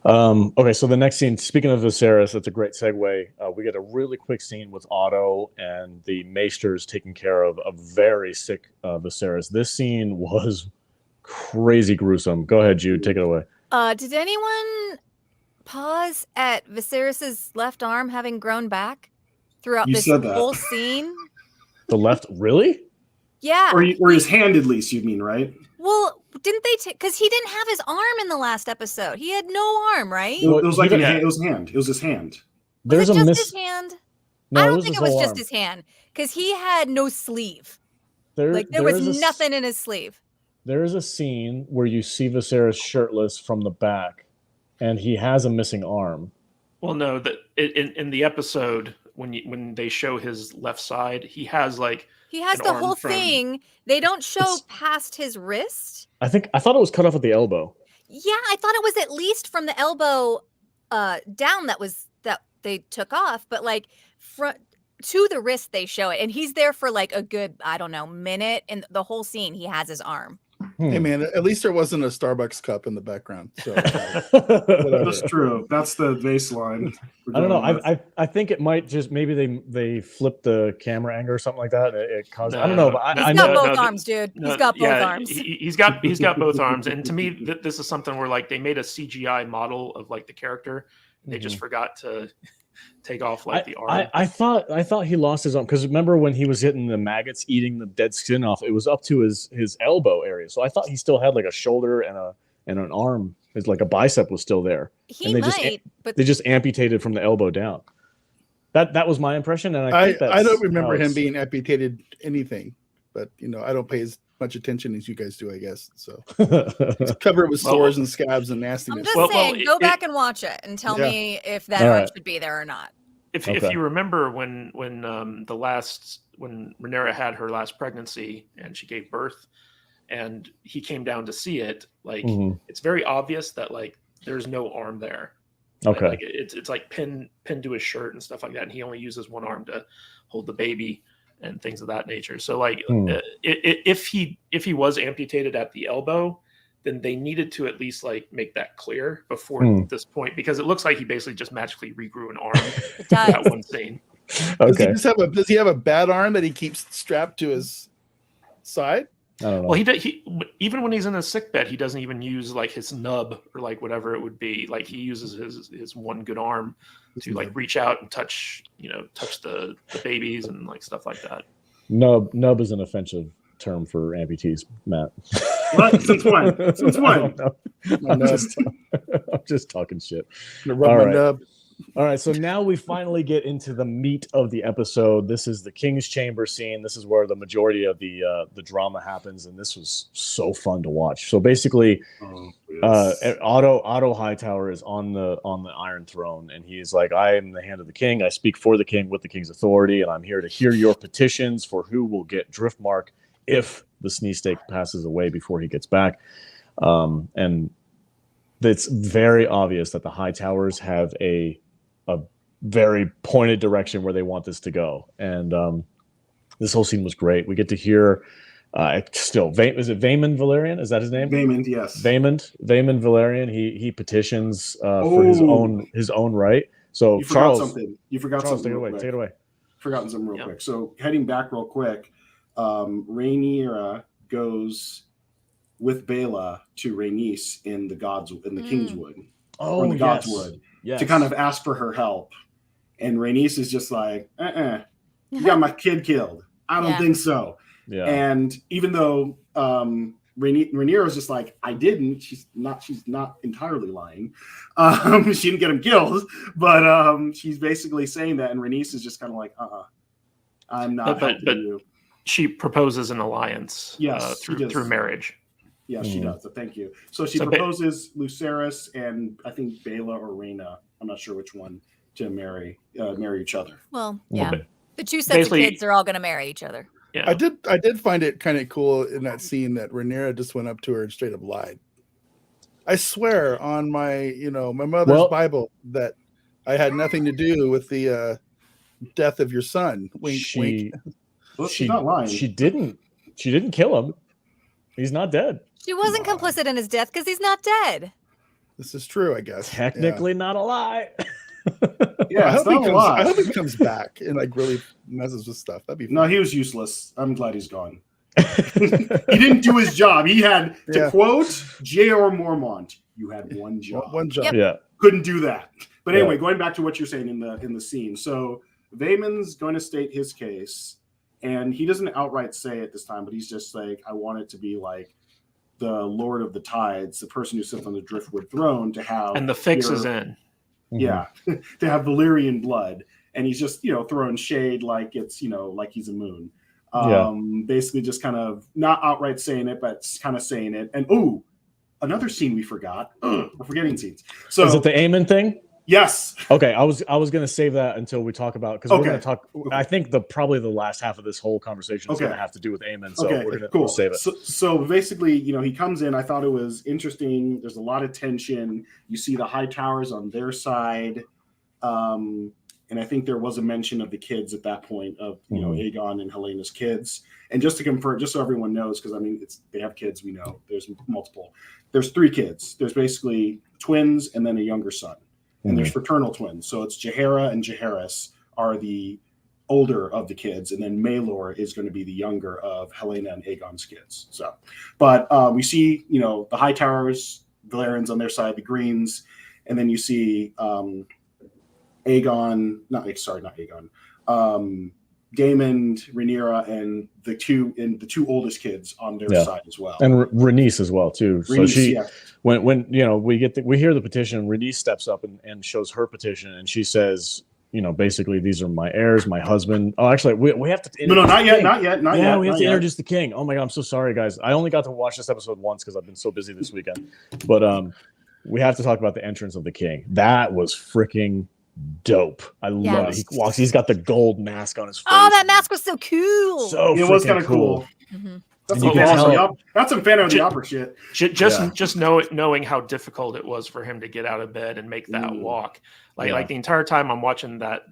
okay. So the next scene, speaking of Viserys, that's a great segue. We get a really quick scene with Otto and the Maesters taking care of a very sick Viserys. This scene was crazy gruesome. Go ahead, Jude. Take it away. Did anyone pause at Viserys's left arm having grown back throughout this whole scene? The left, really? Yeah. Or his hand, at least, you mean, right? Well, didn't they because he didn't have his arm in the last episode. He had no arm, right? It was like it was hand. It was his hand. Was it just his hand? No, I don't think it was just his hand, because he had no sleeve. There was nothing in his sleeve. There is a scene where you see Viserys shirtless from the back, and he has a missing arm. Well, no, in the episode when they show his left side, he has the whole thing. They don't show past his wrist. I thought it was cut off at the elbow. Yeah, I thought it was at least from the elbow down that they took off, but like front to the wrist they show it, and he's there for like a good, I don't know, minute, and the whole scene he has his arm. Hey man, at least there wasn't a Starbucks cup in the background. So that's true. That's the baseline. I don't know. I think it might just maybe they flipped the camera angle or something like that. It caused. I don't know. But he's got both arms, dude. He's got both arms. He's got both arms. And to me, this is something where like they made a CGI model of like the character, and they just forgot to take off like the arm. I thought he lost his arm, because remember when he was hitting the maggots eating the dead skin off, it was up to his elbow area. So I thought he still had like a shoulder and an arm. It's like a bicep was still there. But they just amputated from the elbow down. That was my impression, and I don't remember him being amputated anything, but you know, I don't pay as much attention as you guys do, I guess. So it's covered with sores and scabs and nastiness. I'm just saying, go back and watch it and tell me if that arm should be there or not. If you remember when Rhaenyra had her last pregnancy and she gave birth, and he came down to see it, like it's very obvious that like there's no arm there. Okay, like it's like pinned to his shirt and stuff like that, and he only uses one arm to hold the baby and things of that nature. So like if he was amputated at the elbow, then they needed to at least like make that clear before this point, because it looks like he basically just magically regrew an arm. It does. That one scene. Okay. Does he have a bad arm that he keeps strapped to his side? I don't know. Well, he even when he's in a sick bed, he doesn't even use like his nub or like whatever it would be. Like he uses his one good arm to like reach out and touch the babies and like stuff like that. Nub is an offensive term for amputees, Matt. What? Since when? Since when? I'm just talking shit. Gonna rub All my right. nub. All right, so now we finally get into the meat of the episode. This is the King's Chamber scene. This is where the majority of the drama happens, and this was so fun to watch. So basically, Otto Hightower is on the Iron Throne, and he's like, "I am the hand of the king. I speak for the king with the king's authority, and I'm here to hear your petitions for who will get Driftmark if the Sneeze Stake passes away before he gets back." And it's very obvious that the Hightowers have a very pointed direction where they want this to go, and this whole scene was great. We get to hear is it Vaemond Velaryon? Is that his name? Vaemond, yes. Vaemond Velaryon. He petitions for his own right. So You Charles, forgot something. You forgot Charles, something. take it away. Forgotten something real quick. So heading back real quick, Rhaenyra goes with Baela to Rhaenys in the Kingswood. Oh, or in the Godswood. Yes. To kind of ask for her help. And Rhaenys is just like, you got my kid killed. I don't think so. Yeah. And even though Rhaenyra is just like, I didn't, she's not entirely lying. She didn't get him killed, but she's basically saying that, and Rhaenys is just kind of like, I'm not helping you. She proposes an alliance through marriage. Yeah, she does. So thank you. So she proposes Lucerys and I think Baela or Rhaena. I'm not sure which one to marry each other. Well, yeah. The two sets of kids are all going to marry each other. Yeah. I did find it kind of cool in that scene that Rhaenyra just went up to her and straight up lied. I swear on my mother's Bible that I had nothing to do with the death of your son. Wink, wink. Well, she's not lying. She didn't kill him. He's not dead. She wasn't complicit in his death because he's not dead. This is true, I guess. Technically not a lie. Yeah, I hope he comes back and like really messes with stuff. That'd be fun. No, he was useless. I'm glad he's gone. He didn't do his job. He had, to quote J.R. Mormont, you had one job. One job. Yep. Yeah. Couldn't do that. But anyway, going back to what you're saying in the scene. So Vaemon's going to state his case, and he doesn't outright say it this time, but he's just like, I want it to be like the Lord of the Tides, the person who sits on the Driftwood throne, to have and the fix is in. Yeah, to have Valyrian blood, and he's just throwing shade like it's like he's a moon. Basically just kind of not outright saying it, but kind of saying it. And another scene we forgot. We're forgetting scenes. So is it the Aemond thing? Yes. Okay, I was going to save that until we talk about, because we're going to talk. I think probably the last half of this whole conversation is going to have to do with Aemond. So we're going to save it. So basically, he comes in. I thought it was interesting. There's a lot of tension. You see the Hightowers on their side, and I think there was a mention of the kids at that point of Aegon and Helena's kids. And just to confirm, just so everyone knows, because they have kids. We know there's multiple. There's 3 kids. There's basically twins and then a younger son. And there's fraternal twins. So it's Jaehaera and Jaehaerys are the older of the kids. And then Maelor is going to be the younger of Helena and Aegon's kids. So, but we see, the Hightowers, Velaryons on their side, the Greens. And then you see Daemon, Rhaenyra, and the two oldest kids on their side as well, and Rhaenys as well too. Rhaenys, so she, when we hear the petition, Rhaenys steps up and shows her petition, and she says, basically, these are my heirs, my husband. Oh, actually, we have to. No, not yet. We have to introduce the king. Oh my god, I'm so sorry, guys. I only got to watch this episode once because I've been so busy this weekend. But we have to talk about the entrance of the king. That was freaking dope. I love it. He walks. He's got the gold mask on his face. Oh, that mask was so cool. It was kind of cool. Mm-hmm. That's some Phantom of the Opera shit. Just knowing how difficult it was for him to get out of bed and make that walk. Like the entire time I'm watching that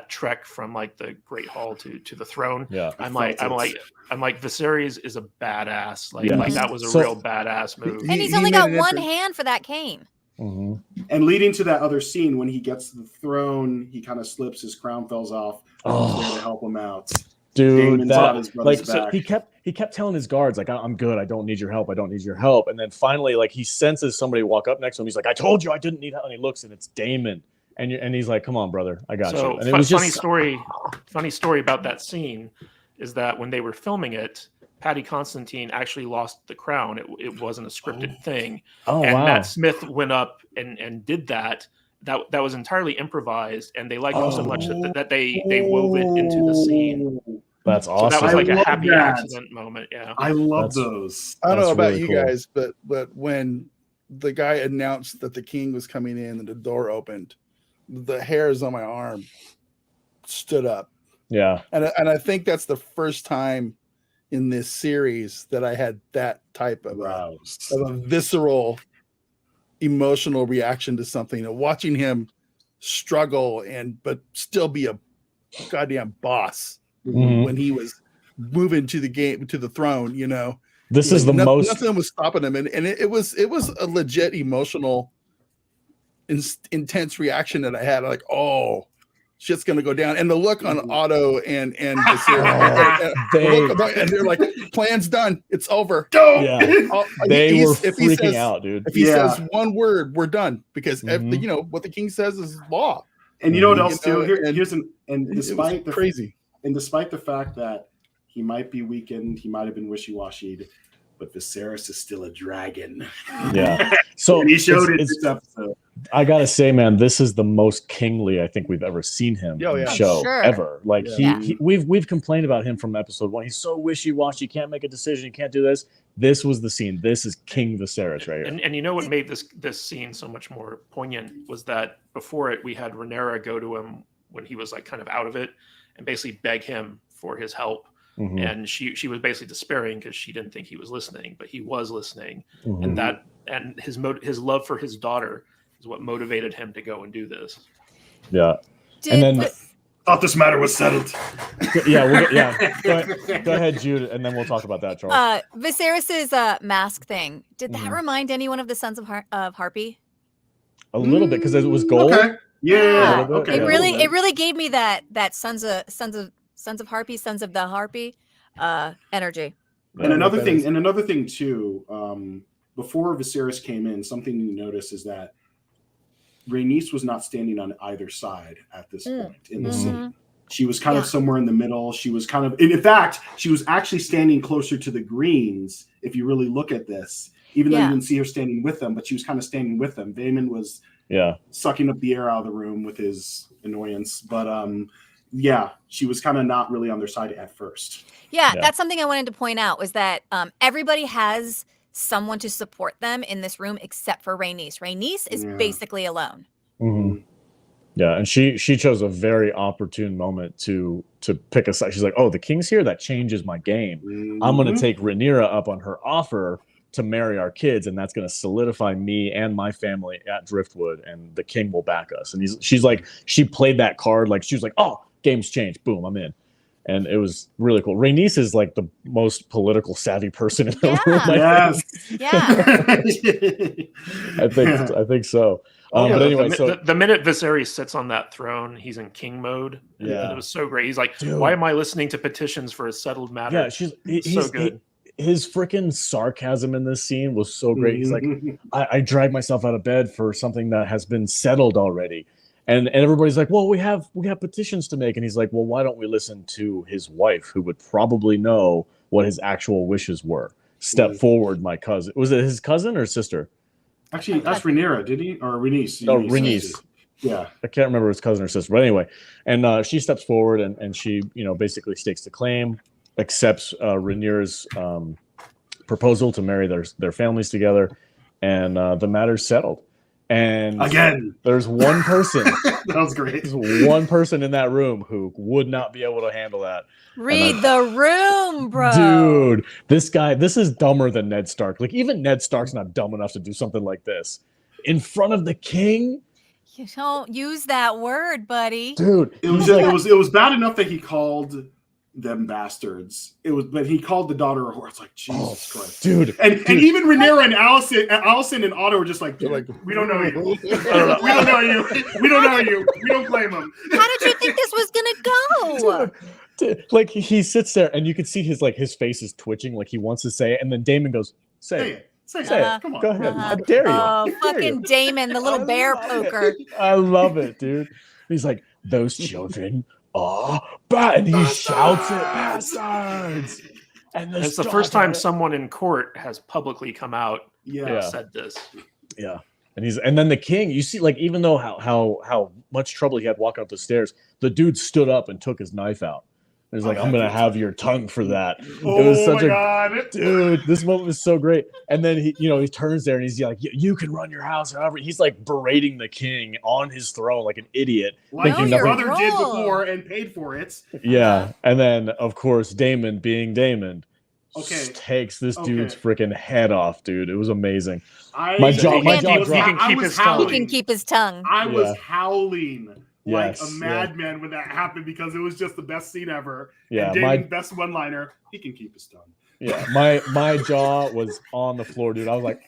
trek from like the Great Hall to the throne. Yeah, I'm like Viserys is a badass. Like that was a real badass move. And he's only got one hand for that cane. Mm-hmm. And leading to that other scene when he gets to the throne, he kind of slips, his crown falls off. He's there to help him out. Dude, so he kept telling his guards, like, I'm good, I don't need your help, and then finally, like, he senses somebody walk up next to him. He's like, I told you I didn't need help. And he looks, and it's Daemon, and he's like, come on, brother, I got you. And it was funny story about that scene is that when they were filming it, Patty Constantine actually lost the crown. It wasn't a scripted thing. Oh, and wow. Matt Smith went up and did that. That was entirely improvised, and they liked it so much that they wove it into the scene. That's awesome. So that was like a happy that. accident moment. Yeah, I love those. I don't know That's about really you cool. guys, but when the guy announced that the king was coming in and the door opened, the hairs on my arm stood up. Yeah. And I think that's the first time in this series that I had that type of a visceral, emotional reaction to something. And watching him struggle but still be a goddamn boss when he was moving to the throne. You know, this is the most. Nothing was stopping him, and it was a legit emotional, intense reaction that I had. Like, oh, shit's gonna go down, and the look on Otto and they're like, plan's done, it's over. Yeah, they were freaking out, dude. If he says one word, we're done, because you know what the king says is law. And you know what else too? Despite the fact that he might be weakened, he might have been wishy-washy, but Viserys is still a dragon. Yeah. So he showed it this episode. I gotta say, man, this is the most kingly I think we've ever seen him in the show ever. Like we've complained about him from episode 1. He's so wishy-washy, can't make a decision, he can't do this. This was the scene. This is King Viserys right here. And you know what made this scene so much more poignant was that before it, we had Rhaenyra go to him when he was like kind of out of it and basically beg him for his help. And she was basically despairing because she didn't think he was listening, but he was listening. And his love for his daughter is what motivated him to go and do this. Yeah. And then thought this matter was settled. Go ahead, Jude, and then we'll talk about that, Charles. Viserys's mask thing. Did that remind anyone of the Sons of Harpy? A little bit, because it was gold. Okay. Yeah. Okay. It really gave me that Sons of Harpy, Sons of the Harpy energy. And another thing too, before Viserys came in, something you notice is that Rhaenys was not standing on either side at this point in the scene. She was kind of somewhere in the middle. She was kind of, in fact, she was actually standing closer to the Greens. If you really look at this, even though you didn't see her standing with them, but she was kind of standing with them. Daemon was sucking up the air out of the room with his annoyance. But she was kind of not really on their side at first. Yeah, that's something I wanted to point out, was that everybody has someone to support them in this room except for Rhaenys. Rhaenys is basically alone. Yeah, and she chose a very opportune moment to pick a side. She's like, oh, the king's here? That changes my game. I'm going to take Rhaenyra up on her offer to marry our kids, and that's going to solidify me and my family at Driftwood, and the king will back us. And she's like, she played that card like she was like, oh, game's changed. Boom, I'm in. And it was really cool. Rhaenys is like the most political savvy person in the room. I think so. But anyway, the minute Viserys sits on that throne, he's in king mode. Yeah, it was so great. He's like, dude, why am I listening to petitions for a settled matter? Yeah, he's so good. His freaking sarcasm in this scene was so great. He's like, I dragged myself out of bed for something that has been settled already. And everybody's like, well, we have petitions to make. And he's like, well, why don't we listen to his wife, who would probably know what his actual wishes were? Step forward, my cousin. Was it his cousin or sister? Actually, that's Rhaenyra, did he? Or Rhaenys? No, Rhaenys. Yeah. I can't remember his cousin or sister. But anyway, and she steps forward and she, basically stakes the claim, accepts Rhaenyra's proposal to marry their families together, and the matter's settled. And again, there's one person. That was great. There's one person in that room who would not be able to handle that. Read the room, bro. Dude, this is dumber than Ned Stark. Like, even Ned Stark's not dumb enough to do something like this in front of the king. You don't use that word, buddy. Dude, it was bad enough that he called them bastards. But he called the daughter a whore. It's like, Jesus Christ, dude. And even Rhaenyra and Alicent and Otto were just like, we don't know you. We don't know you. We don't know you. We don't blame him. How did you think this was gonna go? Dude, like, he sits there and you can see his face is twitching, like he wants to say it, and then Daemon goes, say it. Say it. Come on. Go ahead. I dare you. Oh, fucking Daemon, the little bear poker. I love it, dude. He's like, those children are bad. And he shouts it, bastards. And it's the first time someone in court has publicly come out and said this. Yeah. And then the king, you see, like, even though how much trouble he had walking up the stairs, the dude stood up and took his knife out. He's like, I'm gonna have your tongue for that. Oh, it was such my God. Dude, this moment was so great. And then he turns there and he's like, you can run your house however. He's like berating the king on his throne like an idiot. Like his brother did before and paid for it. Yeah. And then of course Daemon being Daemon takes this dude's freaking head off, dude. It was amazing. My jaw dropped. He can keep his tongue. I was howling like a madman when that happened because it was just the best scene ever. Yeah, and Damon's best one-liner. He can keep his tongue. Yeah, my jaw was on the floor, dude. I was like,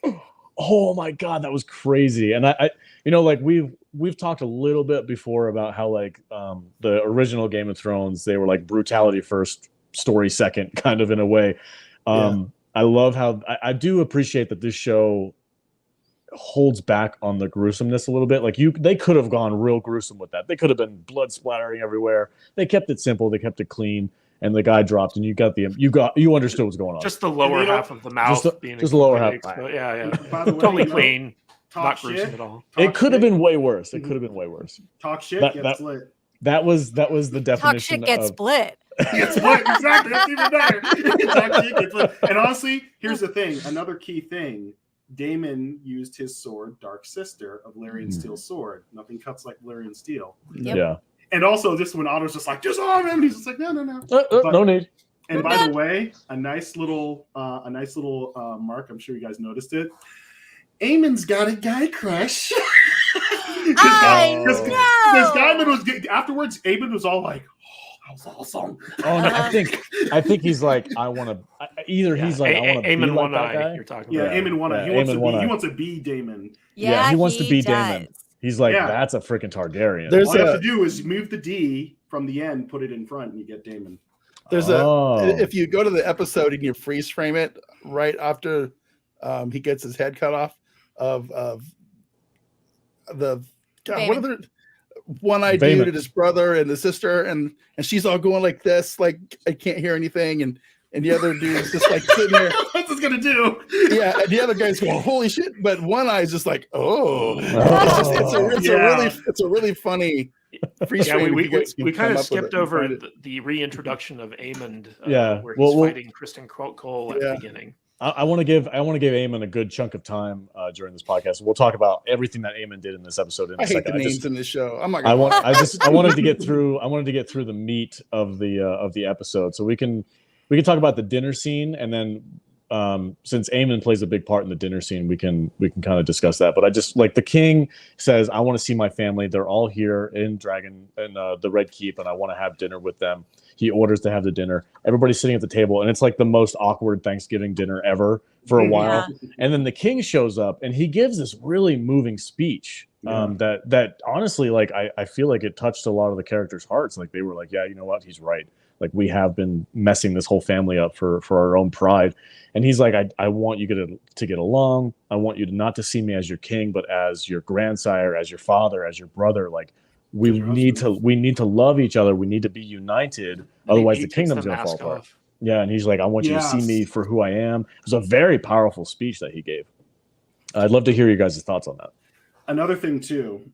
oh my God, that was crazy. And I like we've talked a little bit before about how like the original Game of Thrones, they were like brutality first, story second, kind of in a way. I love how I do appreciate that this show holds back on the gruesomeness a little bit. Like they could have gone real gruesome with that. They could have been blood splattering everywhere. They kept it simple. They kept it clean. And the guy dropped, and you understood what's going on. Just the lower half of the mouth, just the lower half. Yeah. Totally clean, not gruesome at all. It could have been way worse. It could have been way worse. Talk shit, get split. That was the definition. Talk shit, get split. Get split, exactly. That's even better. Talk shit, get split. And honestly, here's the thing. Another key thing. Daemon used his sword, Dark Sister, of Valyrian Steel sword. Nothing cuts like Valyrian Steel. Yep. Yeah. And also, this when Otto's just like, disarm him. He's just like, no. No need. And by the way, a nice little mark. I'm sure you guys noticed it. Aemon's got a guy crush. Because Daemon was afterwards. Aemon was all like, "Oh, that was awesome." Oh no, I think he's like, I want to. Either he's like, I want to be like one that eye. guy. You're talking about. Yeah, Aemon one eye. He wants to be Daemon. Yeah, he wants to be does. Daemon. He's like, that's a freaking Targaryen. All you have to do is move the D from the end, put it in front, and you get Daemon. If you go to the episode and you freeze frame it right after he gets his head cut off of the what are the one-eyed dude and his brother and the sister and she's all going like this, like I can't hear anything, and the other dude's just like sitting there. What's this gonna do? Yeah, and the other guy's going, holy shit! But one eye's just like, it's a really funny freeze frame. We kind of skipped over the reintroduction of Aemond. Where he's fighting Kristen Cole at the beginning. I want to give Aemon a good chunk of time during this podcast. We'll talk about everything that Aemon did in this episode in a second. I hate the names in this show. I'm not. I wanted to get through. I wanted to get through the meat of the episode, so we can talk about the dinner scene, and then since Aemon plays a big part in the dinner scene, we can kind of discuss that. But I just like the king says, I want to see my family. They're all here in Dragon and the Red Keep, and I want to have dinner with them. He orders to have the dinner. Everybody's sitting at the table, and it's like the most awkward Thanksgiving dinner ever for a while. And then the king shows up, and he gives this really moving speech that honestly, like I feel like it touched a lot of the characters' hearts. Like they were like, yeah, you know what, he's right. Like we have been messing this whole family up for our own pride. And he's like, I want you to get along. I want you not to see me as your king, but as your grandsire, as your father, as your brother. Like we need to love each other. We need to be united. Otherwise the kingdom's going to fall apart. Yeah. And he's like, I want you to see me for who I am. It was a very powerful speech that he gave. I'd love to hear you guys' thoughts on that. Another thing too,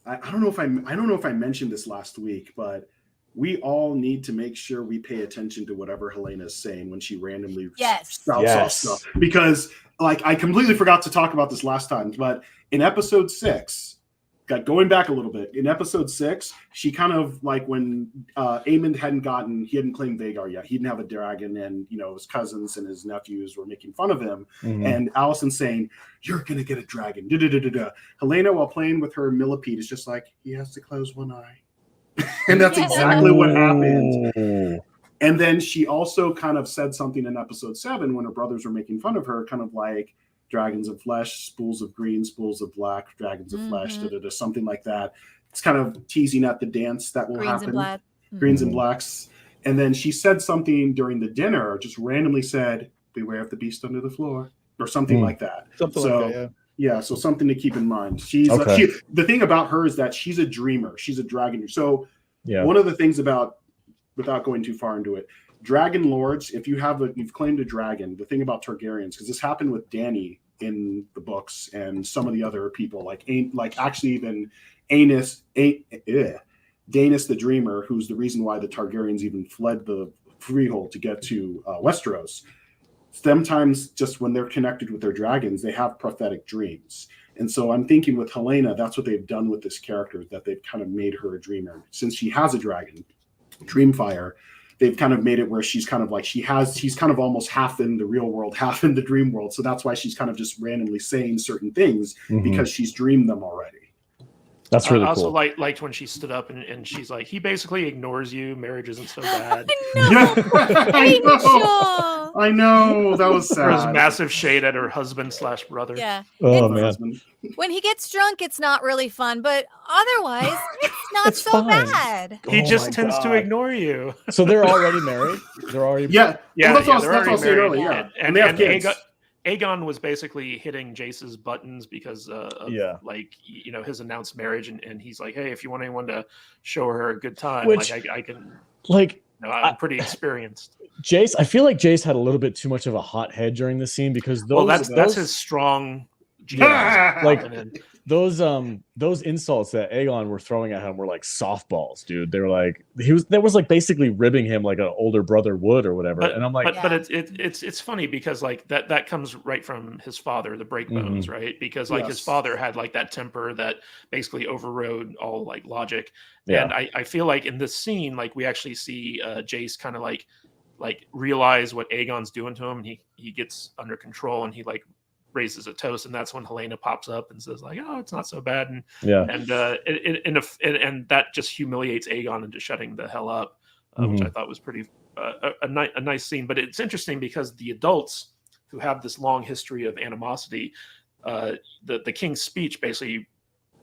I don't know if I mentioned this last week, but we all need to make sure we pay attention to whatever Helena is saying when she randomly spouts off stuff. Because, like, I completely forgot to talk about this last time, but in episode 6, going back a little bit, in episode 6, she kind of, like, when Aemond hadn't claimed Vhagar yet. He didn't have a dragon, and, his cousins and his nephews were making fun of him. Mm-hmm. And Alicent saying, you're going to get a dragon. Helena, while playing with her millipede, is just like, he has to close one eye. And that's exactly what happened. And then she also kind of said something in episode 7 when her brothers were making fun of her, kind of like dragons of flesh, spools of green, spools of black, dragons of flesh, something like that. It's kind of teasing at the dance that will happen. Greens and blacks. And then she said something during the dinner, just randomly said, beware of the beast under the floor, or something like that. Something like that, yeah. Yeah, so something to keep in mind. The thing about her is that she's a dreamer. She's a dragon. So one of the things about without going too far into it, dragon lords, if you've claimed a dragon, the thing about Targaryens, because this happened with Dany in the books and some of the other people, like actually even Daenerys the Dreamer, who's the reason why the Targaryens even fled the freehold to get to Westeros. Sometimes just when they're connected with their dragons, they have prophetic dreams. And so I'm thinking with Helaena, that's what they've done with this character, that they've kind of made her a dreamer. Since she has a dragon, Dreamfire, they've kind of made it where she's kind of like, she's kind of almost half in the real world, half in the dream world. So that's why she's kind of just randomly saying certain things because she's dreamed them already. That's really also cool. liked when she stood up and she's like, he basically ignores you. Marriage isn't so bad. I know. That was sad. There was massive shade at her husband/brother. Yeah. Oh man. When he gets drunk, it's not really fun, but otherwise, it's not It's so fine. bad. He Oh just my tends to God. ignore you. So they're already married? They're already Yeah. Yeah, Well, that's they're what I was saying already earlier. married. Yeah. And they have kids. Aegon was basically hitting Jace's buttons because of like, you know, his announced marriage, and he's like, hey, if you want anyone to show her a good time, Which, like I can, like, you know, I'm pretty experienced. Jace, I feel like Jace had a little bit too much of a hot head during this scene because that's his strong Yeah, like those insults that Aegon were throwing at him were like softballs, dude. They were like there was like basically ribbing him like an older brother would or whatever. And I'm like, but it's funny because like that comes right from his father, the Breakbones, right? Because like his father had like that temper that basically overrode all like logic. Yeah. And I feel like in this scene, like we actually see Jace kind of like realize what Aegon's doing to him, and he gets under control, and he like raises a toast, and that's when Helaena pops up and says like, "Oh, it's not so bad," and and that just humiliates Aegon into shutting the hell up, which I thought was pretty a nice scene. But it's interesting because the adults who have this long history of animosity, the king's speech basically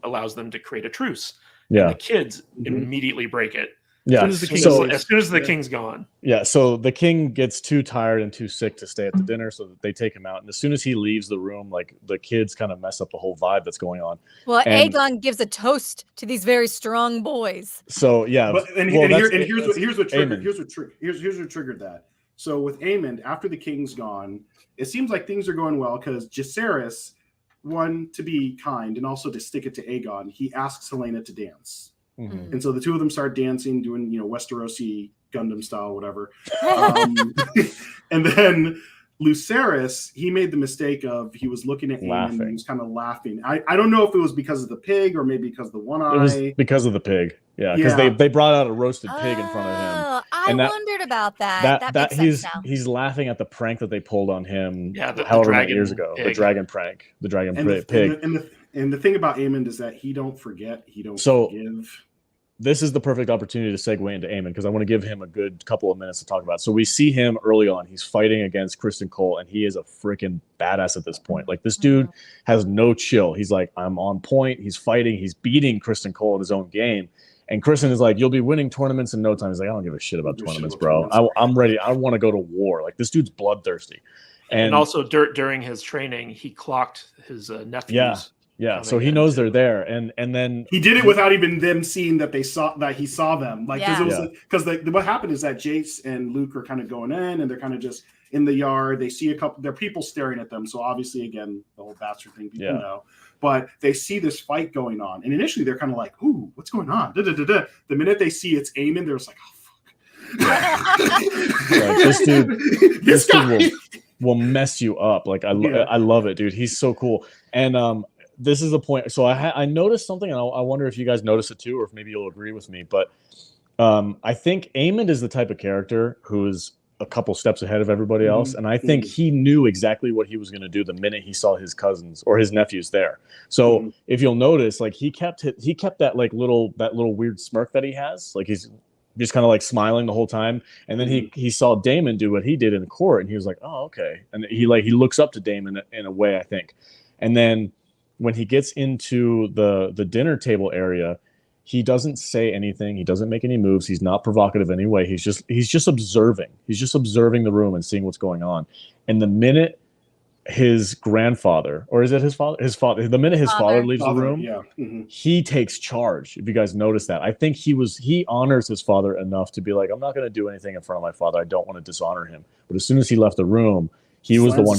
allows them to create a truce. Yeah, and the kids immediately break it. Yeah, as soon as the king's gone. Yeah, so the king gets too tired and too sick to stay at the dinner, so that they take him out. And as soon as he leaves the room, like the kids kind of mess up the whole vibe that's going on. Well, Aegon gives a toast to these very strong boys. So yeah, here's what triggered that. So with Aemond, after the king's gone, it seems like things are going well because Jaceres, one, to be kind and also to stick it to Aegon, he asks Helaena to dance. And so the two of them start dancing, doing, Westerosi Gundam style, whatever. And then Lucerys, he made the mistake of, he was looking at Aemon and he was kind of laughing. I don't know if it was because of the pig or maybe because of the one eye. It was because of the pig. Yeah, because they brought out a roasted pig in front of him. I wondered about that. That makes sense now. He's laughing at the prank that they pulled on him however many years ago. Pig. The dragon prank. The dragon pig. And the thing about Aemond is that he don't forget, he don't forgive. This is the perfect opportunity to segue into Aemond because I want to give him a good couple of minutes to talk about. So we see him early on. He's fighting against Criston Cole, and he is a freaking badass at this point. Like, this dude has no chill. He's like, I'm on point. He's fighting. He's beating Criston Cole in his own game. And Criston is like, you'll be winning tournaments in no time. He's like, I don't give a shit about tournaments, bro. I'm ready. I want to go to war. Like, this dude's bloodthirsty. And also during his training, he clocked his nephews. Yeah, so he knows they're there, and then he did it without even them seeing that he saw them. Like, because what happened is that Jace and Luke are kind of going in, and they're kind of just in the yard. They see there are people staring at them. So obviously, again, the whole bastard thing, people know. But they see this fight going on, and initially they're kind of like, "Ooh, what's going on?" The minute they see it's Aemond, they're just like, "Oh fuck!" This dude will mess you up. Like, I love it, dude. He's so cool, and this is the point. So I noticed something, and I wonder if you guys notice it too, or if maybe you'll agree with me. But I think Aemond is the type of character who is a couple steps ahead of everybody else, and I think he knew exactly what he was going to do the minute he saw his cousins or his nephews there. So if you'll notice, like he kept that like little weird smirk that he has, like he's just kind of like smiling the whole time. And then he saw Daemon do what he did in the court, and he was like, oh, okay. And he looks up to Daemon in a way, I think. And then when he gets into the dinner table area, he doesn't say anything. He doesn't make any moves. He's not provocative anyway. He's just observing. He's just observing the room and seeing what's going on. And the minute his grandfather, or is it his father? His father. The minute his father leaves the room, he takes charge. If you guys notice that, I think he honors his father enough to be like, I'm not going to do anything in front of my father. I don't want to dishonor him. But as soon as he left the room, he was the one.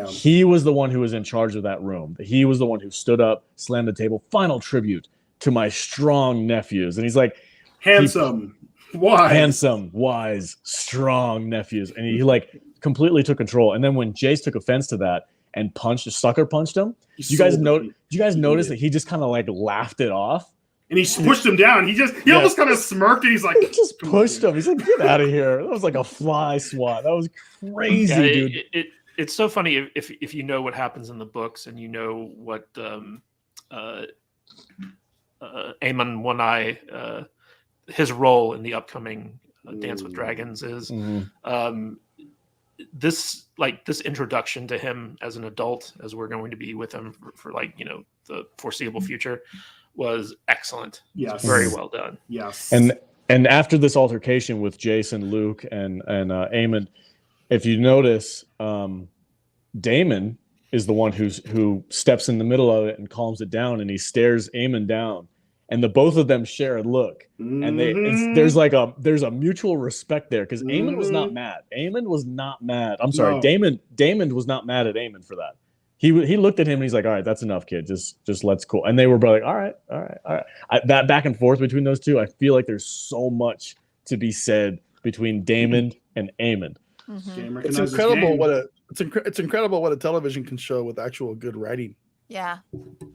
He was the one who was in charge of that room. He was the one who stood up, slammed the table. Final tribute to my strong nephews, and he's like, handsome, wise, strong nephews, and he like completely took control. And then when Jace took offense to that and sucker punched him, you guys notice that he just kind of like laughed it off, and he pushed him down. He almost kind of smirked, and he's like, he just pushed him. He's like, get out of here. That was like a fly swat. That was crazy, dude. It's so funny if you know what happens in the books and you know what Aemon One Eye, his role in the upcoming Dance with Dragons is. This introduction to him as an adult, as we're going to be with him for the foreseeable future, was excellent. Yes, very well done. Yes, and after this altercation with Jace and Luke and Aemond, if you notice, Daemon is the one who steps in the middle of it and calms it down, and he stares Aemond down, and the both of them share a look, and there's a mutual respect there, because Aemond was not mad. I'm sorry, no. Daemon was not mad at Aemond for that. He looked at him and he's like, all right, that's enough, kid. Just let's cool. And they were like, all right. That back and forth between those two, I feel like there's so much to be said between Daemon and Aemond. It's incredible what a television can show with actual good writing. Yeah.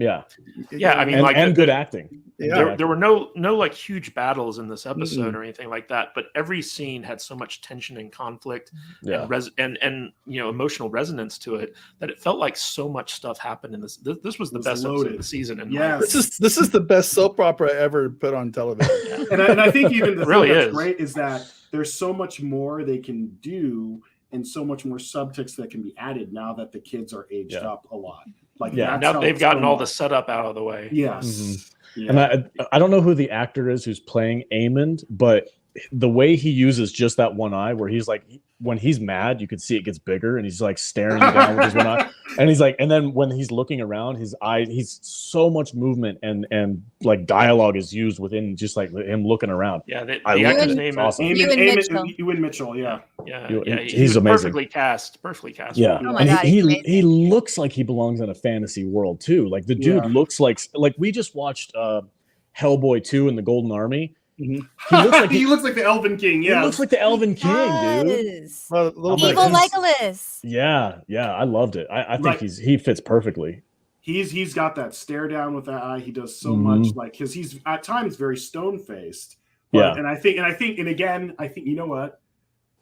I mean, and good acting. Yeah. There were no like huge battles in this episode or anything like that, but every scene had so much tension and conflict and emotional resonance to it that it felt like so much stuff happened in this. This was the best episode of the season. This is the best soap opera ever put on television. and I think even the really thing that's great is that there's so much more they can do and so much more subtext that can be added now that the kids are aged up a lot. Now they've gotten all the setup out of the way. Yes. And I don't know who the actor is who's playing Aemond, but the way he uses just that one eye, where he's like, when he's mad, you could see it gets bigger, and he's like staring down with his one eye, and he's like, and then when he's looking around, his eye, he's so much movement and like dialogue is used within just like him looking around. Yeah, the actor's name is awesome. Ewan Mitchell. Yeah, he's amazing. Perfectly cast. Yeah, oh and God, he looks like he belongs in a fantasy world too. Like the dude looks like we just watched Hellboy 2 in the Golden Army. He looks like the Elven King. Yeah, he looks like the Elven King, dude. Evil Legolas. Yeah, I loved it. I think he fits perfectly. He's got that stare down with that eye. He does so much, like, because he's at times very stone faced. And I think you know what,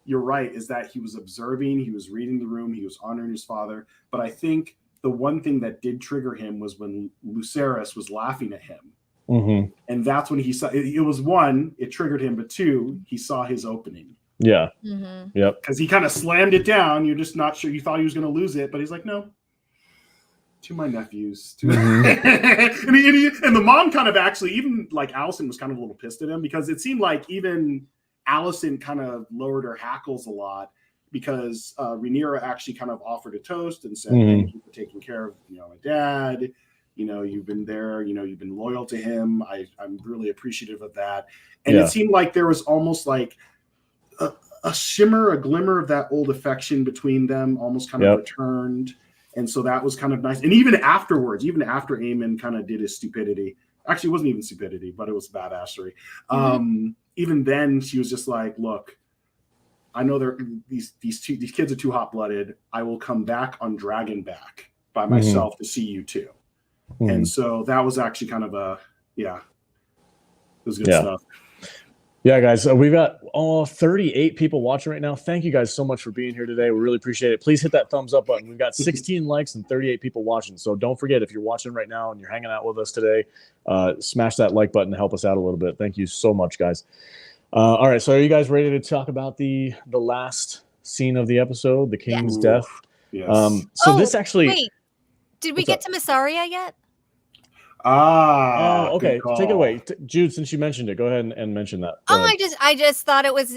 you're right, is that he was observing, he was reading the room, he was honoring his father. But I think the one thing that did trigger him was when Viserys was laughing at him. And that's when he saw it. Was one, it triggered him, but two, he saw his opening. Yep. Because he kind of slammed it down. You're just not sure. You thought he was going to lose it, but he's like, no. To my nephews. And the mom kind of actually, even like Alicent was kind of a little pissed at him, because it seemed like even Alicent kind of lowered her hackles a lot, because Rhaenyra actually kind of offered a toast and said, thank you for taking care of my dad. You've been there, you've been loyal to him. I'm really appreciative of that. And it seemed like there was almost like a shimmer, a glimmer of that old affection between them, almost kind of returned. And so that was kind of nice. And even afterwards, even after Aemond kind of did his stupidity, actually it wasn't even stupidity, but it was badassery. Even then she was just like, look, I know these kids are too hot-blooded. I will come back on Dragonback by myself to see you too. And so that was actually kind of it was good stuff. Yeah, guys, we've got 38 people watching right now. Thank you guys so much for being here today. We really appreciate it. Please hit that thumbs up button. We've got 16 likes and 38 people watching. So don't forget, if you're watching right now and you're hanging out with us today, smash that like button to help us out a little bit. Thank you so much, guys. All right, so are you guys ready to talk about the last scene of the episode, the King's death? Yes. So this actually... Wait, did we get to Massaria yet? Ah, okay. good call. Take it away, Jude. Since you mentioned it, go ahead and mention that. Go Oh, ahead. I just thought it was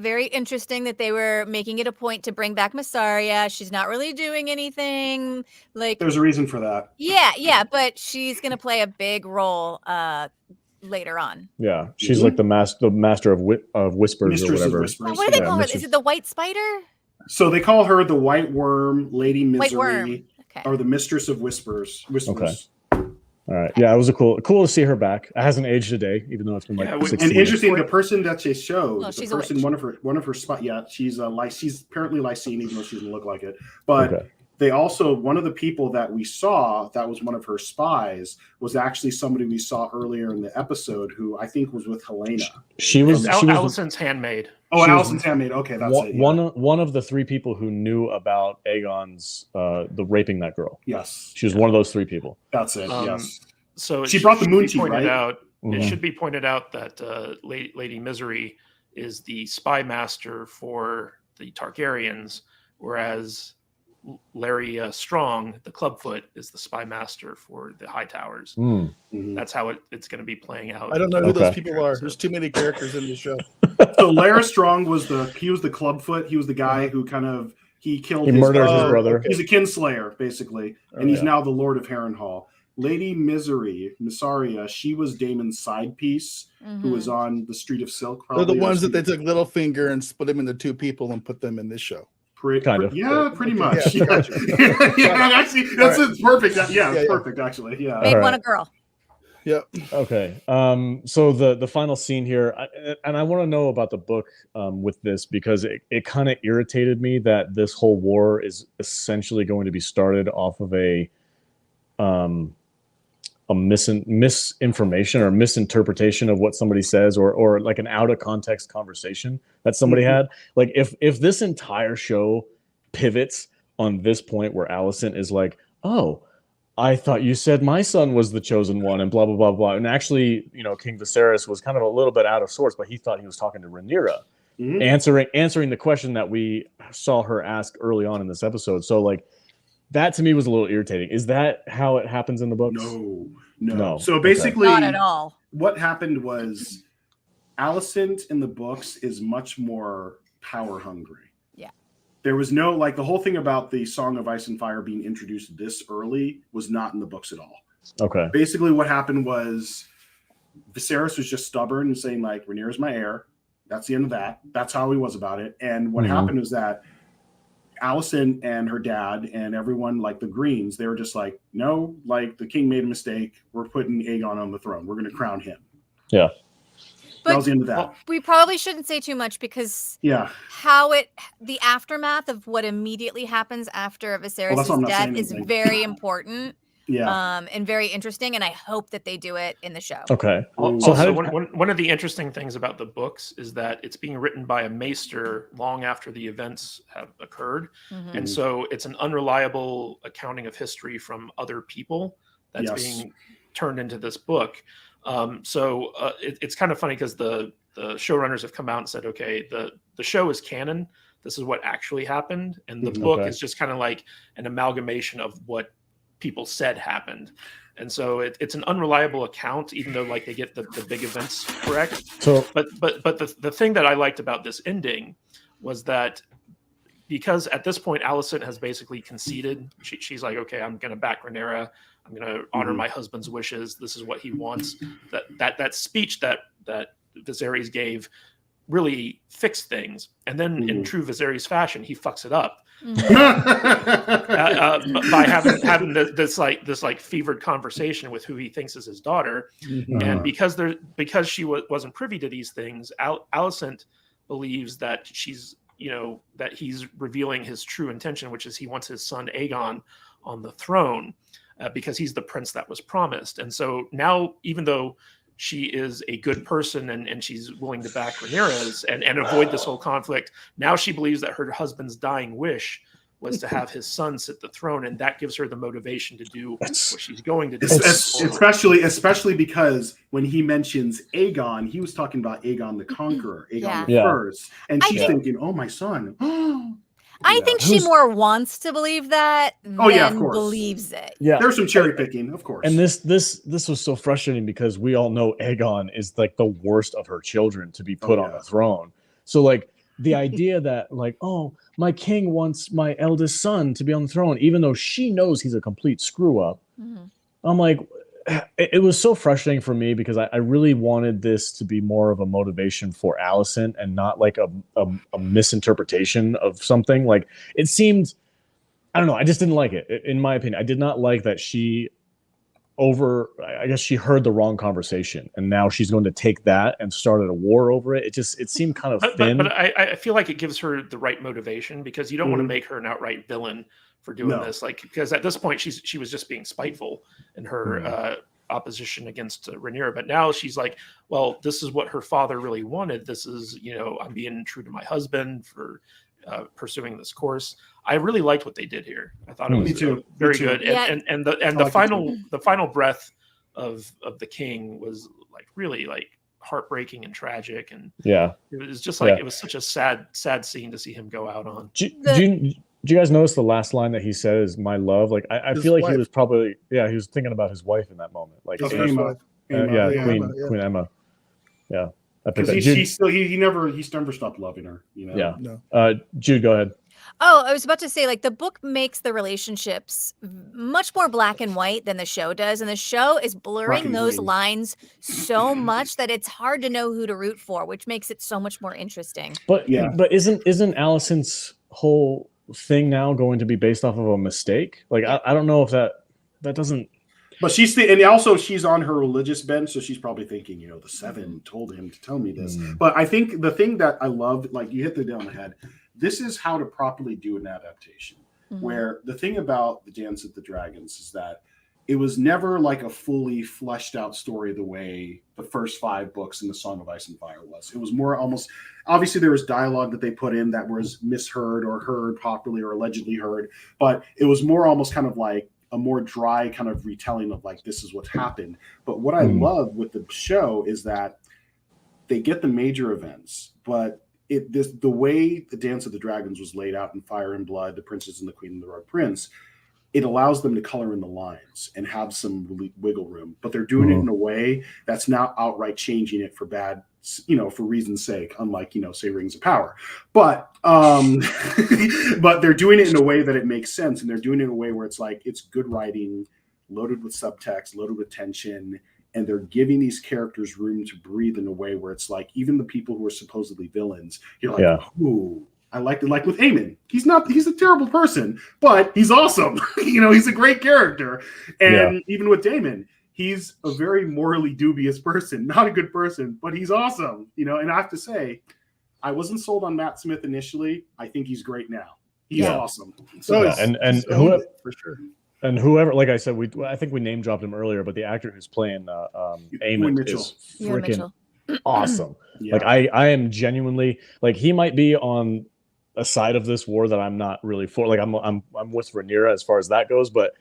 very interesting that they were making it a point to bring back Mysaria. She's not really doing anything. Like, There's a reason for that. yeah, but she's gonna play a big role later on. Yeah, she's like the master of whispers Mistress or of whatever. Whispers. What do they call her? Mistress. Is it the White Spider? So they call her the White Worm, Lady Misery, White Worm. Okay. or the Mistress of Whispers. Okay. All right. Yeah, it was cool to see her back. It hasn't aged a day, even though it's been like 16 And years. interesting, the person that they showed, Oh, the she's a person, witch. one of her spot. Yeah, she's apparently Lycene, even though she doesn't look like it. But Okay. they also, one of the people that we saw that was one of her spies was actually somebody we saw earlier in the episode, who I think was with Helena. She was Alicent's handmaid. Oh, she was Alicent's handmaid. Okay, that's it. Yeah. One of the three people who knew about Aegon's the raping that girl. Yes, She was one of those three people. that's it. Yes. So She brought the moon tea, pointed right? out. Mhm. It should be pointed out that Lady Misery is the spy master for the Targaryens, whereas Larry Strong, the Clubfoot, is the spy master for the High Towers. Mm. That's how it's going to be playing out. I don't know who those Okay. people are. There's too many characters in the show. So Lara Strong was the Clubfoot. He was the guy who kind of he murdered his brother. He's a kinslayer, basically, and he's now the Lord of Harrenhal. Lady Misery, Mysaria, she was Daemon's side piece, who was on the Street of Silk. They're the probably, ones that they took Littlefinger and split him into two people and put them in this show. Kind of. Yeah, pretty much. Yeah, Yeah, gotcha. yeah, actually, that's All it's perfect. It's Yeah. perfect, actually. Yeah. Made All one right. a girl. Yep. Okay. So the final scene here, and I want to know about the book with this, because it kind of irritated me that this whole war is essentially going to be started off of a misinformation or misinterpretation of what somebody says, or like an out of context conversation that somebody had. Like if this entire show pivots on this point where Alicent is like, oh, I thought you said my son was the chosen one, and blah blah blah blah, and actually, King Viserys was kind of a little bit out of sorts, but he thought he was talking to Rhaenyra, answering the question that we saw her ask early on in this episode. So like, that to me was a little irritating. Is that how it happens in the books? No. So basically, Not at all. What happened was Alicent in the books is much more power hungry. Yeah. There was no, like, the whole thing about the Song of Ice and Fire being introduced this early was not in the books at all. Okay. Basically, what happened was Viserys was just stubborn and saying, like, Rhaenyra's my heir. That's the end of that. That's how he was about it. And what happened was that Alicent and her dad and everyone, like the Greens, they were just like, no, like, the king made a mistake. We're putting Aegon on the throne. We're going to crown him. Yeah. That was the end of that. We probably shouldn't say too much, because Yeah. the aftermath of what immediately happens after Viserys' not death saying is anything. very important. Yeah. And very interesting, and I hope that they do it in the show. Okay. Also, how did- one of the interesting things about the books is that it's being written by a maester long after the events have occurred. And so it's an unreliable accounting of history from other people that's being turned into this book. It's kind of funny because the showrunners have come out and said, okay, the show is canon. This is what actually happened. And the book is just kind of like an amalgamation of what people said happened. And so it's an unreliable account, even though like they get the big events correct. So, but the thing that I liked about this ending was that, because at this point Alicent has basically conceded. She's like, okay, I'm going to back Rhaenyra. I'm going to honor my husband's wishes. This is what he wants. That speech that Viserys gave really fixed things, and then in true Viserys fashion, he fucks it up. By having this fevered conversation with who he thinks is his daughter, and because she wasn't privy to these things, Alicent believes that that he's revealing his true intention, which is he wants his son Aegon on the throne, because he's the prince that was promised. And so now, even though she is a good person and she's willing to back Rhaenyra's and avoid this whole conflict, now she believes that her husband's dying wish was to have his son sit the throne, and that gives her the motivation to do what she's going to do. Especially because when he mentions Aegon, he was talking about Aegon the Conqueror, Aegon the First, and she's thinking, "Oh, my son." I think she more wants to believe that than believes it. Yeah, there's some cherry picking, of course. And this was so frustrating because we all know Aegon is like the worst of her children to be put on the throne. So like the idea that like, oh, my king wants my eldest son to be on the throne, even though she knows he's a complete screw up. Mm-hmm. I'm like, it was so frustrating for me because I really wanted this to be more of a motivation for Alicent and not like a misinterpretation of something. Like it seemed, I don't know, I just didn't like it. In my opinion, I did not like that I guess she heard the wrong conversation and now she's going to take that and started a war over it. It seemed kind of thin. But I feel like it gives her the right motivation because you don't want to make her an outright villain for doing this. Like, because at this point she was just being spiteful in her opposition against Rhaenyra. But now she's like, well, this is what her father really wanted. This is, I'm being true to my husband for pursuing this course. I really liked what they did here. I thought it was very good. And the final breath of the king was like really like heartbreaking and tragic. And it was just like it was such a sad scene to see him go out on. Do you guys notice the last line that he said is "my love"? Like I feel like he was probably he was thinking about his wife in that moment. Like Queen Emma. Yeah. Because he never stopped loving her. Yeah. No. Jude, go ahead. Oh, I was about to say, like, the book makes the relationships much more black and white than the show does, and the show is blurring those lines so much that it's hard to know who to root for, which makes it so much more interesting. But isn't Alicent's whole thing now going to be based off of a mistake? Like, I don't know if that doesn't. But and also she's on her religious bent, so she's probably thinking, the Seven told him to tell me this. But I think the thing that I loved, like you hit the nail on the head, this is how to properly do an adaptation. Where the thing about the Dance of the Dragons is that it was never like a fully fleshed out story the way the first 5 books in the Song of Ice and Fire was. It was more almost, obviously there was dialogue that they put in that was misheard or heard properly or allegedly heard, but it was more almost kind of like a more dry kind of retelling of like, this is what's happened. But what I love with the show is that they get the major events, but the way the Dance of the Dragons was laid out in Fire and Blood, The Princess and the Queen and the Royal Prince, it allows them to color in the lines and have some wiggle room, but they're doing it in a way that's not outright changing it for bad, for reason's sake, unlike, say Rings of Power. But but they're doing it in a way that it makes sense, and they're doing it in a way where it's like it's good writing, loaded with subtext, loaded with tension, and they're giving these characters room to breathe in a way where it's like even the people who are supposedly villains, you're like, ooh. I liked it. Like with Aemond, he's a terrible person, but he's awesome. He's a great character. And even with Daemon, he's a very morally dubious person, not a good person, but he's awesome. And I have to say, I wasn't sold on Matt Smith initially. I think he's great now. He's awesome. So whoever, for sure. And whoever, like I said, I think we name dropped him earlier, but the actor who's playing Aemond is freaking awesome. Like I am genuinely like, he might be on a side of this war that I'm not really for. Like I'm with Rhaenyra as far as that goes, but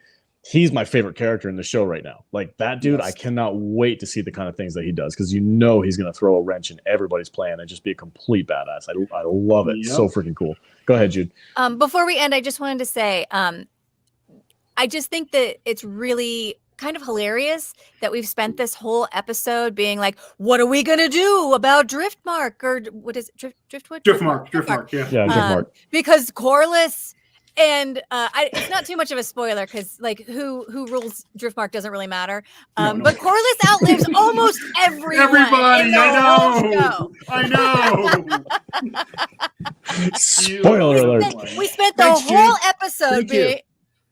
he's my favorite character in the show right now. Like that dude, I cannot wait to see the kind of things that he does, because he's going to throw a wrench in everybody's plan and just be a complete badass. I love it. So freaking cool. Go ahead, Jude. Before we end, I just wanted to say, I just think that it's really kind of hilarious that we've spent this whole episode being like, what are we going to do about Driftmark? Or what is it? Driftmark, yeah. Yeah, Driftmark. Because Corlys and it's not too much of a spoiler because like who rules Driftmark doesn't really matter. But Corlys outlives almost everybody. I know. Spoiler alert. We spent the whole episode being.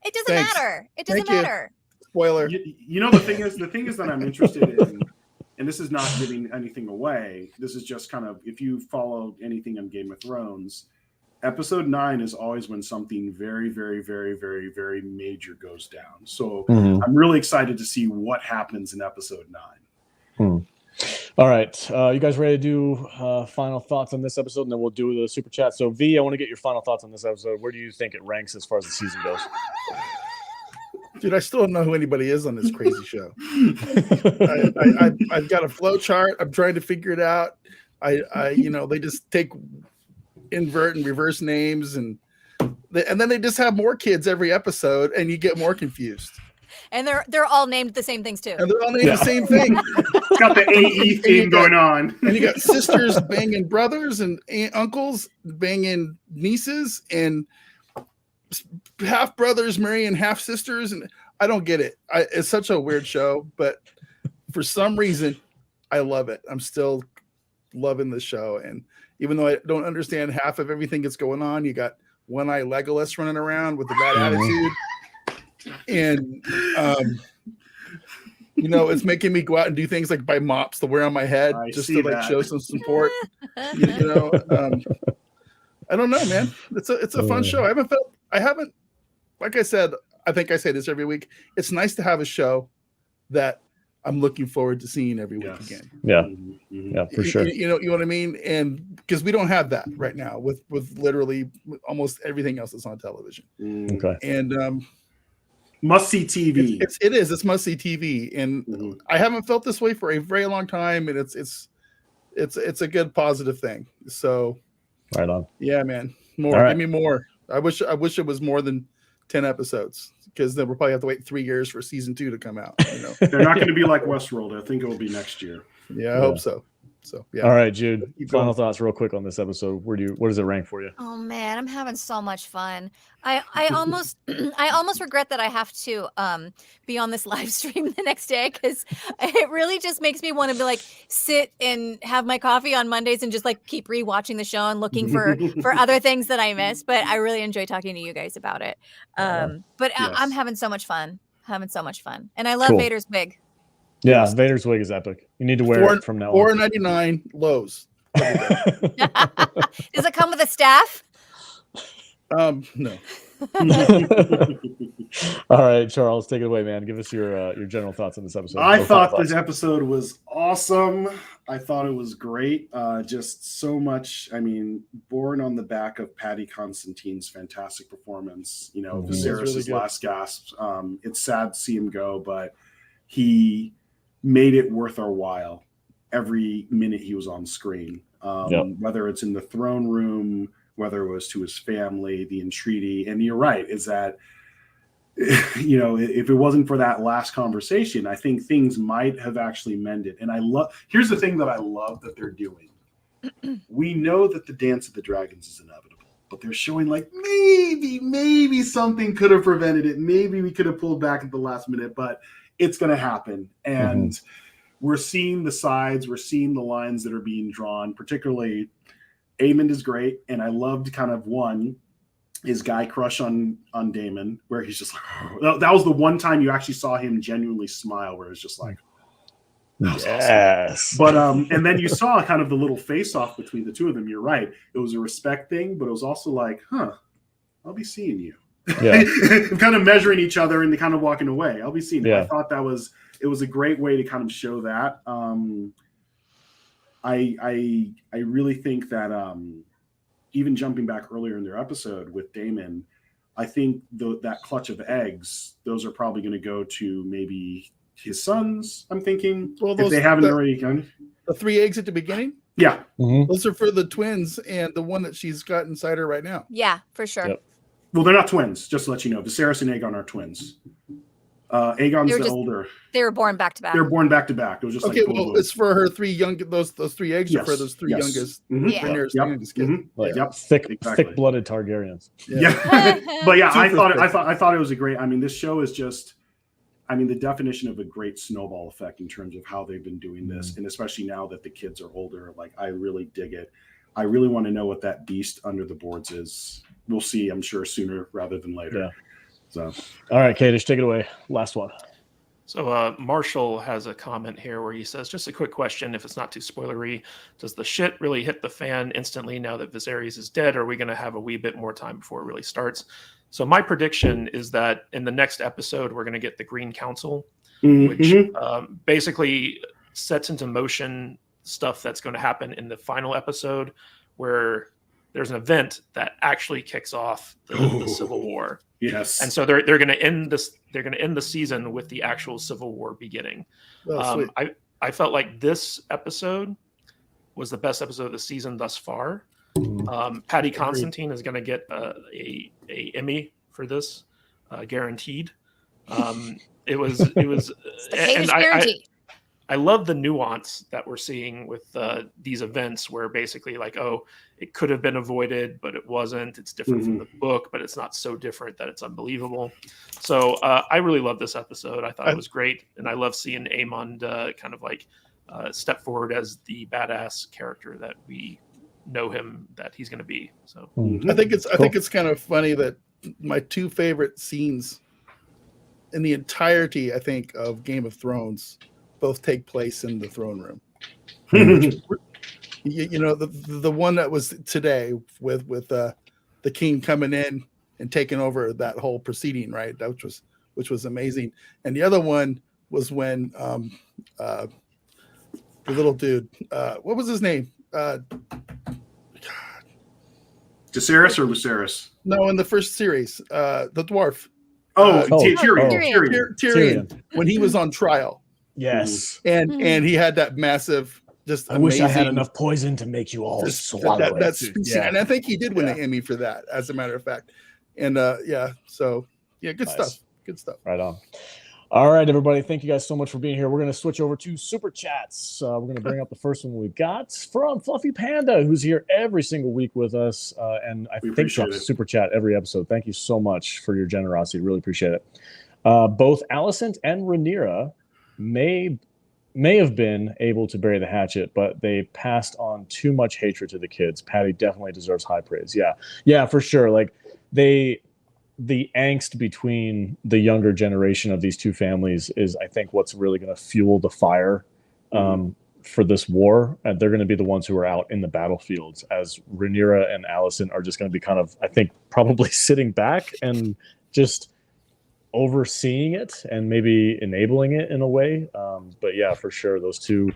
It doesn't matter. It doesn't matter. Spoiler. The thing is that I'm interested in, and this is not giving anything away. This is just kind of, if you follow anything on Game of Thrones, episode 9 is always when something very, very, very, very, very major goes down. So I'm really excited to see what happens in episode 9. All right. You guys ready to do final thoughts on this episode? And then we'll do the super chat. So V, I want to get your final thoughts on this episode. Where do you think it ranks as far as the season goes? Dude, I still don't know who anybody is on this crazy show. I've got a flow chart. I'm trying to figure it out. They just invert and reverse names, and and then they just have more kids every episode, and you get more confused. And they're all named the same things too. And they're all named the same thing. It's got the AE theme going on. And you got sisters banging brothers and uncles banging nieces and half brothers marrying half sisters. And I don't get it. It's such a weird show, but for some reason, I love it. I'm still loving the show. And even though I don't understand half of everything that's going on, you got one-eye Legolas running around with the bad attitude. And it's making me go out and do things like buy mops to wear on my head just to like show some support. I don't know, man. It's a fun show. I haven't like I said, I think I say this every week. It's nice to have a show that I'm looking forward to seeing every week again. Yeah, for sure. You know what I mean? And because we don't have that right now with literally almost everything else that's on television. Okay. And must see TV. It's must see TV, and I haven't felt this way for a very long time, and it's a good positive thing. So, right on. Yeah, man, more. Give me more. I wish it was more than 10 episodes, because then we'll probably have to wait 3 years for season 2 to come out. They're not going to be like Westworld. I think it will be next year. Yeah, I hope so. So yeah. All right, Jude. Final thoughts, real quick, on this episode. What does it rank for you? Oh man, I'm having so much fun. I almost regret that I have to be on this live stream the next day, because it really just makes me want to be like sit and have my coffee on Mondays and just like keep rewatching the show and looking for other things that I missed. But I really enjoy talking to you guys about it. But I'm having so much fun. And I love Vader's wig. Yeah, Vader's wig is epic. You need to wear it from now on. $4.99 Lowe's. Does it come with a staff? No. All right, Charles, take it away, man. Give us your general thoughts on this episode. I thought this episode was awesome. I thought it was great. Just so much. I mean, born on the back of Paddy Constantine's fantastic performance. Viserys' really last gasp. It's sad to see him go, but he made it worth our while every minute he was on screen. Whether it's in the throne room, whether it was to his family, the entreaty. And you're right, is that, if it wasn't for that last conversation, I think things might have actually mended. And here's the thing that I love that they're doing. We know that the Dance of the Dragons is inevitable, but they're showing like maybe something could have prevented it. Maybe we could have pulled back at the last minute, but it's going to happen. And we're seeing the sides, we're seeing the lines that are being drawn. Particularly Aemond is great. And I loved his guy crush on Daemon, where he's just like, that was the one time you actually saw him genuinely smile, where it's just like, yes. Awesome. But and then you saw kind of the little face off between the two of them. You're right. It was a respect thing, but it was also like, I'll be seeing you. Yeah. Kind of measuring each other and kind of walking away. I'll be seeing you. I thought it was a great way to kind of show that. I really think that even jumping back earlier in their episode with Daemon, I think that clutch of eggs, those are probably going to go to maybe his sons. I'm thinking, if they haven't already done the 3 eggs at the beginning. Yeah, those are for the twins and the one that she's got inside her right now. Yeah, for sure. Yep. Well, they're not twins. Just to let you know, Viserys and Aegon are twins. Aegon's the older. They were born back to back. They were born back to back. It was just okay. Well, it's for her 3 young. Those 3 eggs are for those 3 youngest. Youngest kids. Thick-blooded Targaryens. Yeah. But yeah, I thought it was a great. I mean, this show is just. I mean, the definition of a great snowball effect in terms of how they've been doing this, and especially now that the kids are older. Like, I really dig it. I really want to know what that beast under the boards is. We'll see, I'm sure, sooner rather than later. Yeah. So, all right, Kadish, take it away. Last one. So Marshall has a comment here where he says, just a quick question, if it's not too spoilery, does the shit really hit the fan instantly now that Viserys is dead? Or are we going to have a wee bit more time before it really starts? So my prediction is that in the next episode, we're going to get the Green Council, which basically sets into motion stuff that's going to happen in the final episode, where there's an event that actually kicks off the Civil War. Yes. And so they're going to end this. They're going to end the season with the actual Civil War beginning. I felt like this episode was the best episode of the season thus far. Patty Constantine is going to get a Emmy for this, guaranteed. It was, and I love the nuance that we're seeing with these events where basically like, oh, it could have been avoided, but it wasn't. It's different from the book, but it's not so different that it's unbelievable. So I really love this episode. I thought it was great. And I love seeing Aemond kind of like step forward as the badass character that we know him that he's going to be. So I think it's kind of funny that my two favorite scenes in the entirety, I think, of Game of Thrones both take place in the throne room. You know, the one that was today with the king coming in and taking over that whole proceeding, right? That which was amazing. And the other one was when the little dude, what was his name? Jaceres or Lucerys? No, in the first series, the dwarf. Tyrion. When he was on trial. Yes. And he had that massive, just I wish I had enough poison to make you all swallow that speech. And I think he did win an Emmy for that, as a matter of fact. And good stuff. Good stuff. Right on. All right, everybody. Thank you guys so much for being here. We're going to switch over to Super Chats. We're going to bring up the first one we got from Fluffy Panda, who's here every single week with us. And I think drops Super Chat every episode. Thank you so much for your generosity. Really appreciate it. Both Alicent and Rhaenyra may have been able to bury the hatchet, but they passed on too much hatred to the kids. Patty definitely deserves high praise. Yeah, for sure. Like the angst between the younger generation of these two families is, I think, what's really going to fuel the fire for this war. And they're going to be the ones who are out in the battlefields, as Rhaenyra and Alicent are just going to be kind of, I think, probably sitting back and just overseeing it and maybe enabling it in a way. But yeah, for sure, those two.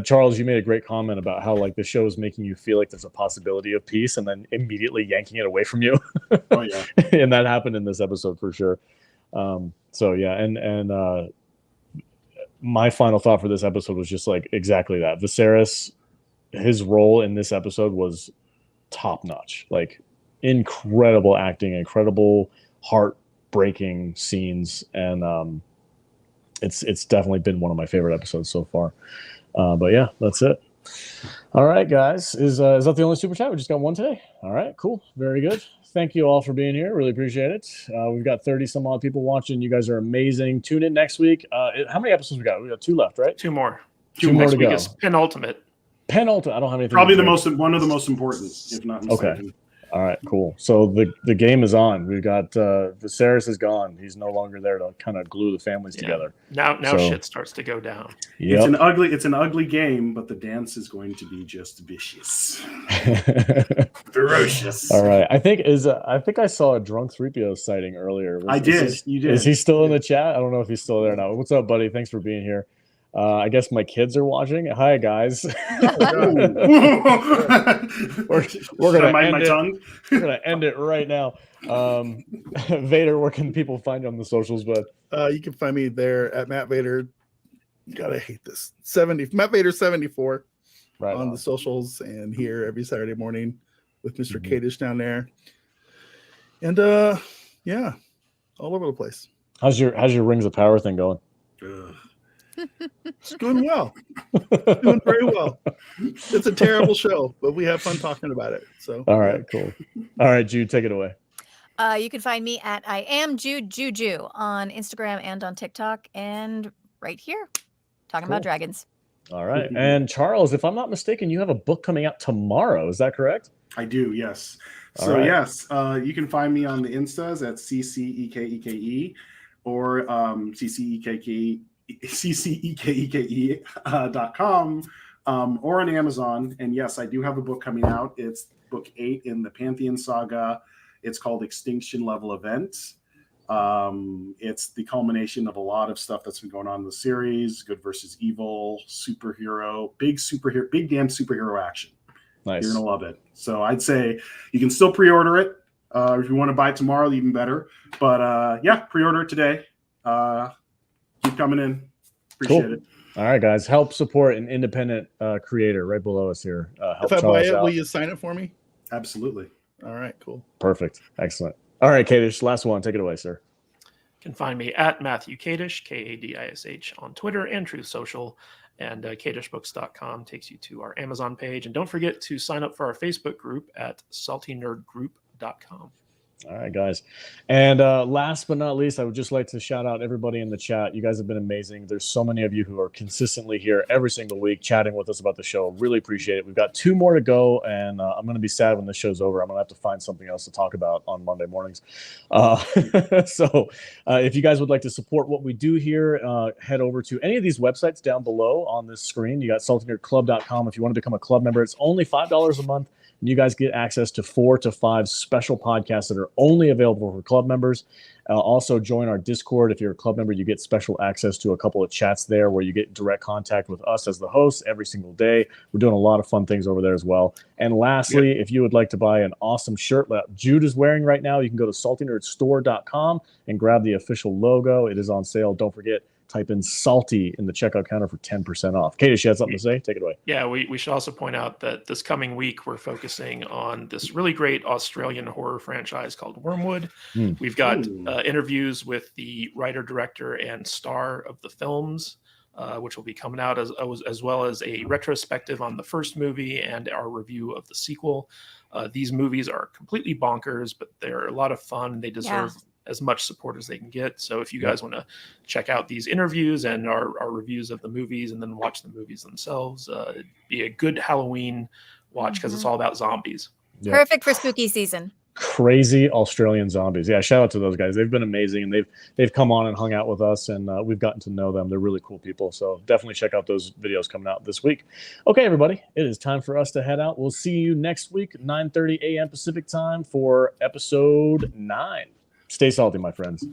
Charles, you made a great comment about how like the show is making you feel like there's a possibility of peace and then immediately yanking it away from you. Oh yeah. And that happened in this episode for sure. So yeah, and my final thought for this episode was just like exactly that. Viserys, his role in this episode was top notch. Like incredible acting, incredible heartbreaking scenes, and it's definitely been one of my favorite episodes so far. But yeah, that's it. All right, guys. Is that the only super chat? We just got one today. All right, cool. Very good. Thank you all for being here. Really appreciate it. We've got 30 some odd people watching. You guys are amazing. Tune in next week. How many episodes we got? We got 2 left, right? 2 more. Two more to go. Is penultimate. I don't have anything. Probably one of the most important, if not mistaken. Okay. All right, cool. So the game is on. We've got Viserys is gone. He's no longer there to kind of glue the families together. Now shit starts to go down. Yep. It's an ugly game, but the dance is going to be just vicious. Ferocious. All right. I think I saw a drunk 3PO sighting earlier. You did. Is he still in the chat? I don't know if he's still there now. What's up, buddy? Thanks for being here. I guess my kids are watching. Hi, guys. We're gonna end it right now. Vader, where can people find you on the socials? But you can find me there at Matt Vader. Gotta hate this. Matt Vader 74 on the socials, and here every Saturday morning with Mr. Kadish down there. And yeah, all over the place. How's your Rings of Power thing going? It's going well. It's doing very well. It's a terrible show, but we have fun talking about it. So all right, cool. All right, Jude, take it away. You can find me at I am Jude Juju on Instagram and on TikTok, and right here talking about dragons. All right. And Charles, if I'm not mistaken, you have a book coming out tomorrow. Is that correct? I do, yes. All so right. yes, you can find me on the Instas at CCEKEKE or CCEKEKE.com or on Amazon. And yes, I do have a book coming out. It's book 8 in the Pantheon saga. It's called Extinction Level Event. It's the culmination of a lot of stuff that's been going on in the series: good versus evil, superhero, big damn superhero action. Nice. You're gonna love it. So I'd say you can still pre-order it. If you want to buy it tomorrow, even better. But yeah, pre-order it today. Keep coming in. Appreciate it. All right, guys, help support an independent creator right below us here. Help If I buy Charles it, out. will you sign it for me? Absolutely. All right, cool. Perfect. Excellent. All right, Kadish, last one. Take it away, sir. You can find me at Matthew Kadish, Kadish, on Twitter and Truth Social. And kadishbooks.com takes you to our Amazon page. And don't forget to sign up for our Facebook group at saltynerdgroup.com. All right, guys. And last but not least, I would just like to shout out everybody in the chat. You guys have been amazing. There's so many of you who are consistently here every single week chatting with us about the show. Really appreciate it. We've got 2 more to go, and I'm going to be sad when this show's over. I'm going to have to find something else to talk about on Monday mornings. So if you guys would like to support what we do here, head over to any of these websites down below on this screen. You got saltynerdclub.com. If you want to become a club member, it's only $5 a month. And you guys get access to 4 to 5 special podcasts that are only available for club members. Also, join our Discord. If you're a club member, you get special access to a couple of chats there where you get direct contact with us as the hosts every single day. We're doing a lot of fun things over there as well. And lastly, if you would like to buy an awesome shirt that Jude is wearing right now, you can go to saltynerdstore.com and grab the official logo. It is on sale. Don't forget, type in salty in the checkout counter for 10% off. Kadish, you had something to say? Take it away. Yeah, we should also point out that this coming week, we're focusing on this really great Australian horror franchise called Wormwood. We've got interviews with the writer, director, and star of the films, which will be coming out as well as a retrospective on the first movie and our review of the sequel. These movies are completely bonkers, but they're a lot of fun. They deserve as much support as they can get. So if you guys want to check out these interviews and our reviews of the movies and then watch the movies themselves, it'd be a good Halloween watch because it's all about zombies. Perfect for spooky season. Crazy Australian zombies. Yeah, shout out to those guys. They've been amazing, and they've come on and hung out with us, and we've gotten to know them. They're really cool people. So definitely check out those videos coming out this week. Okay, everybody, it is time for us to head out. We'll see you next week, 9:30 a.m. Pacific time for episode 9. Stay salty, my friends.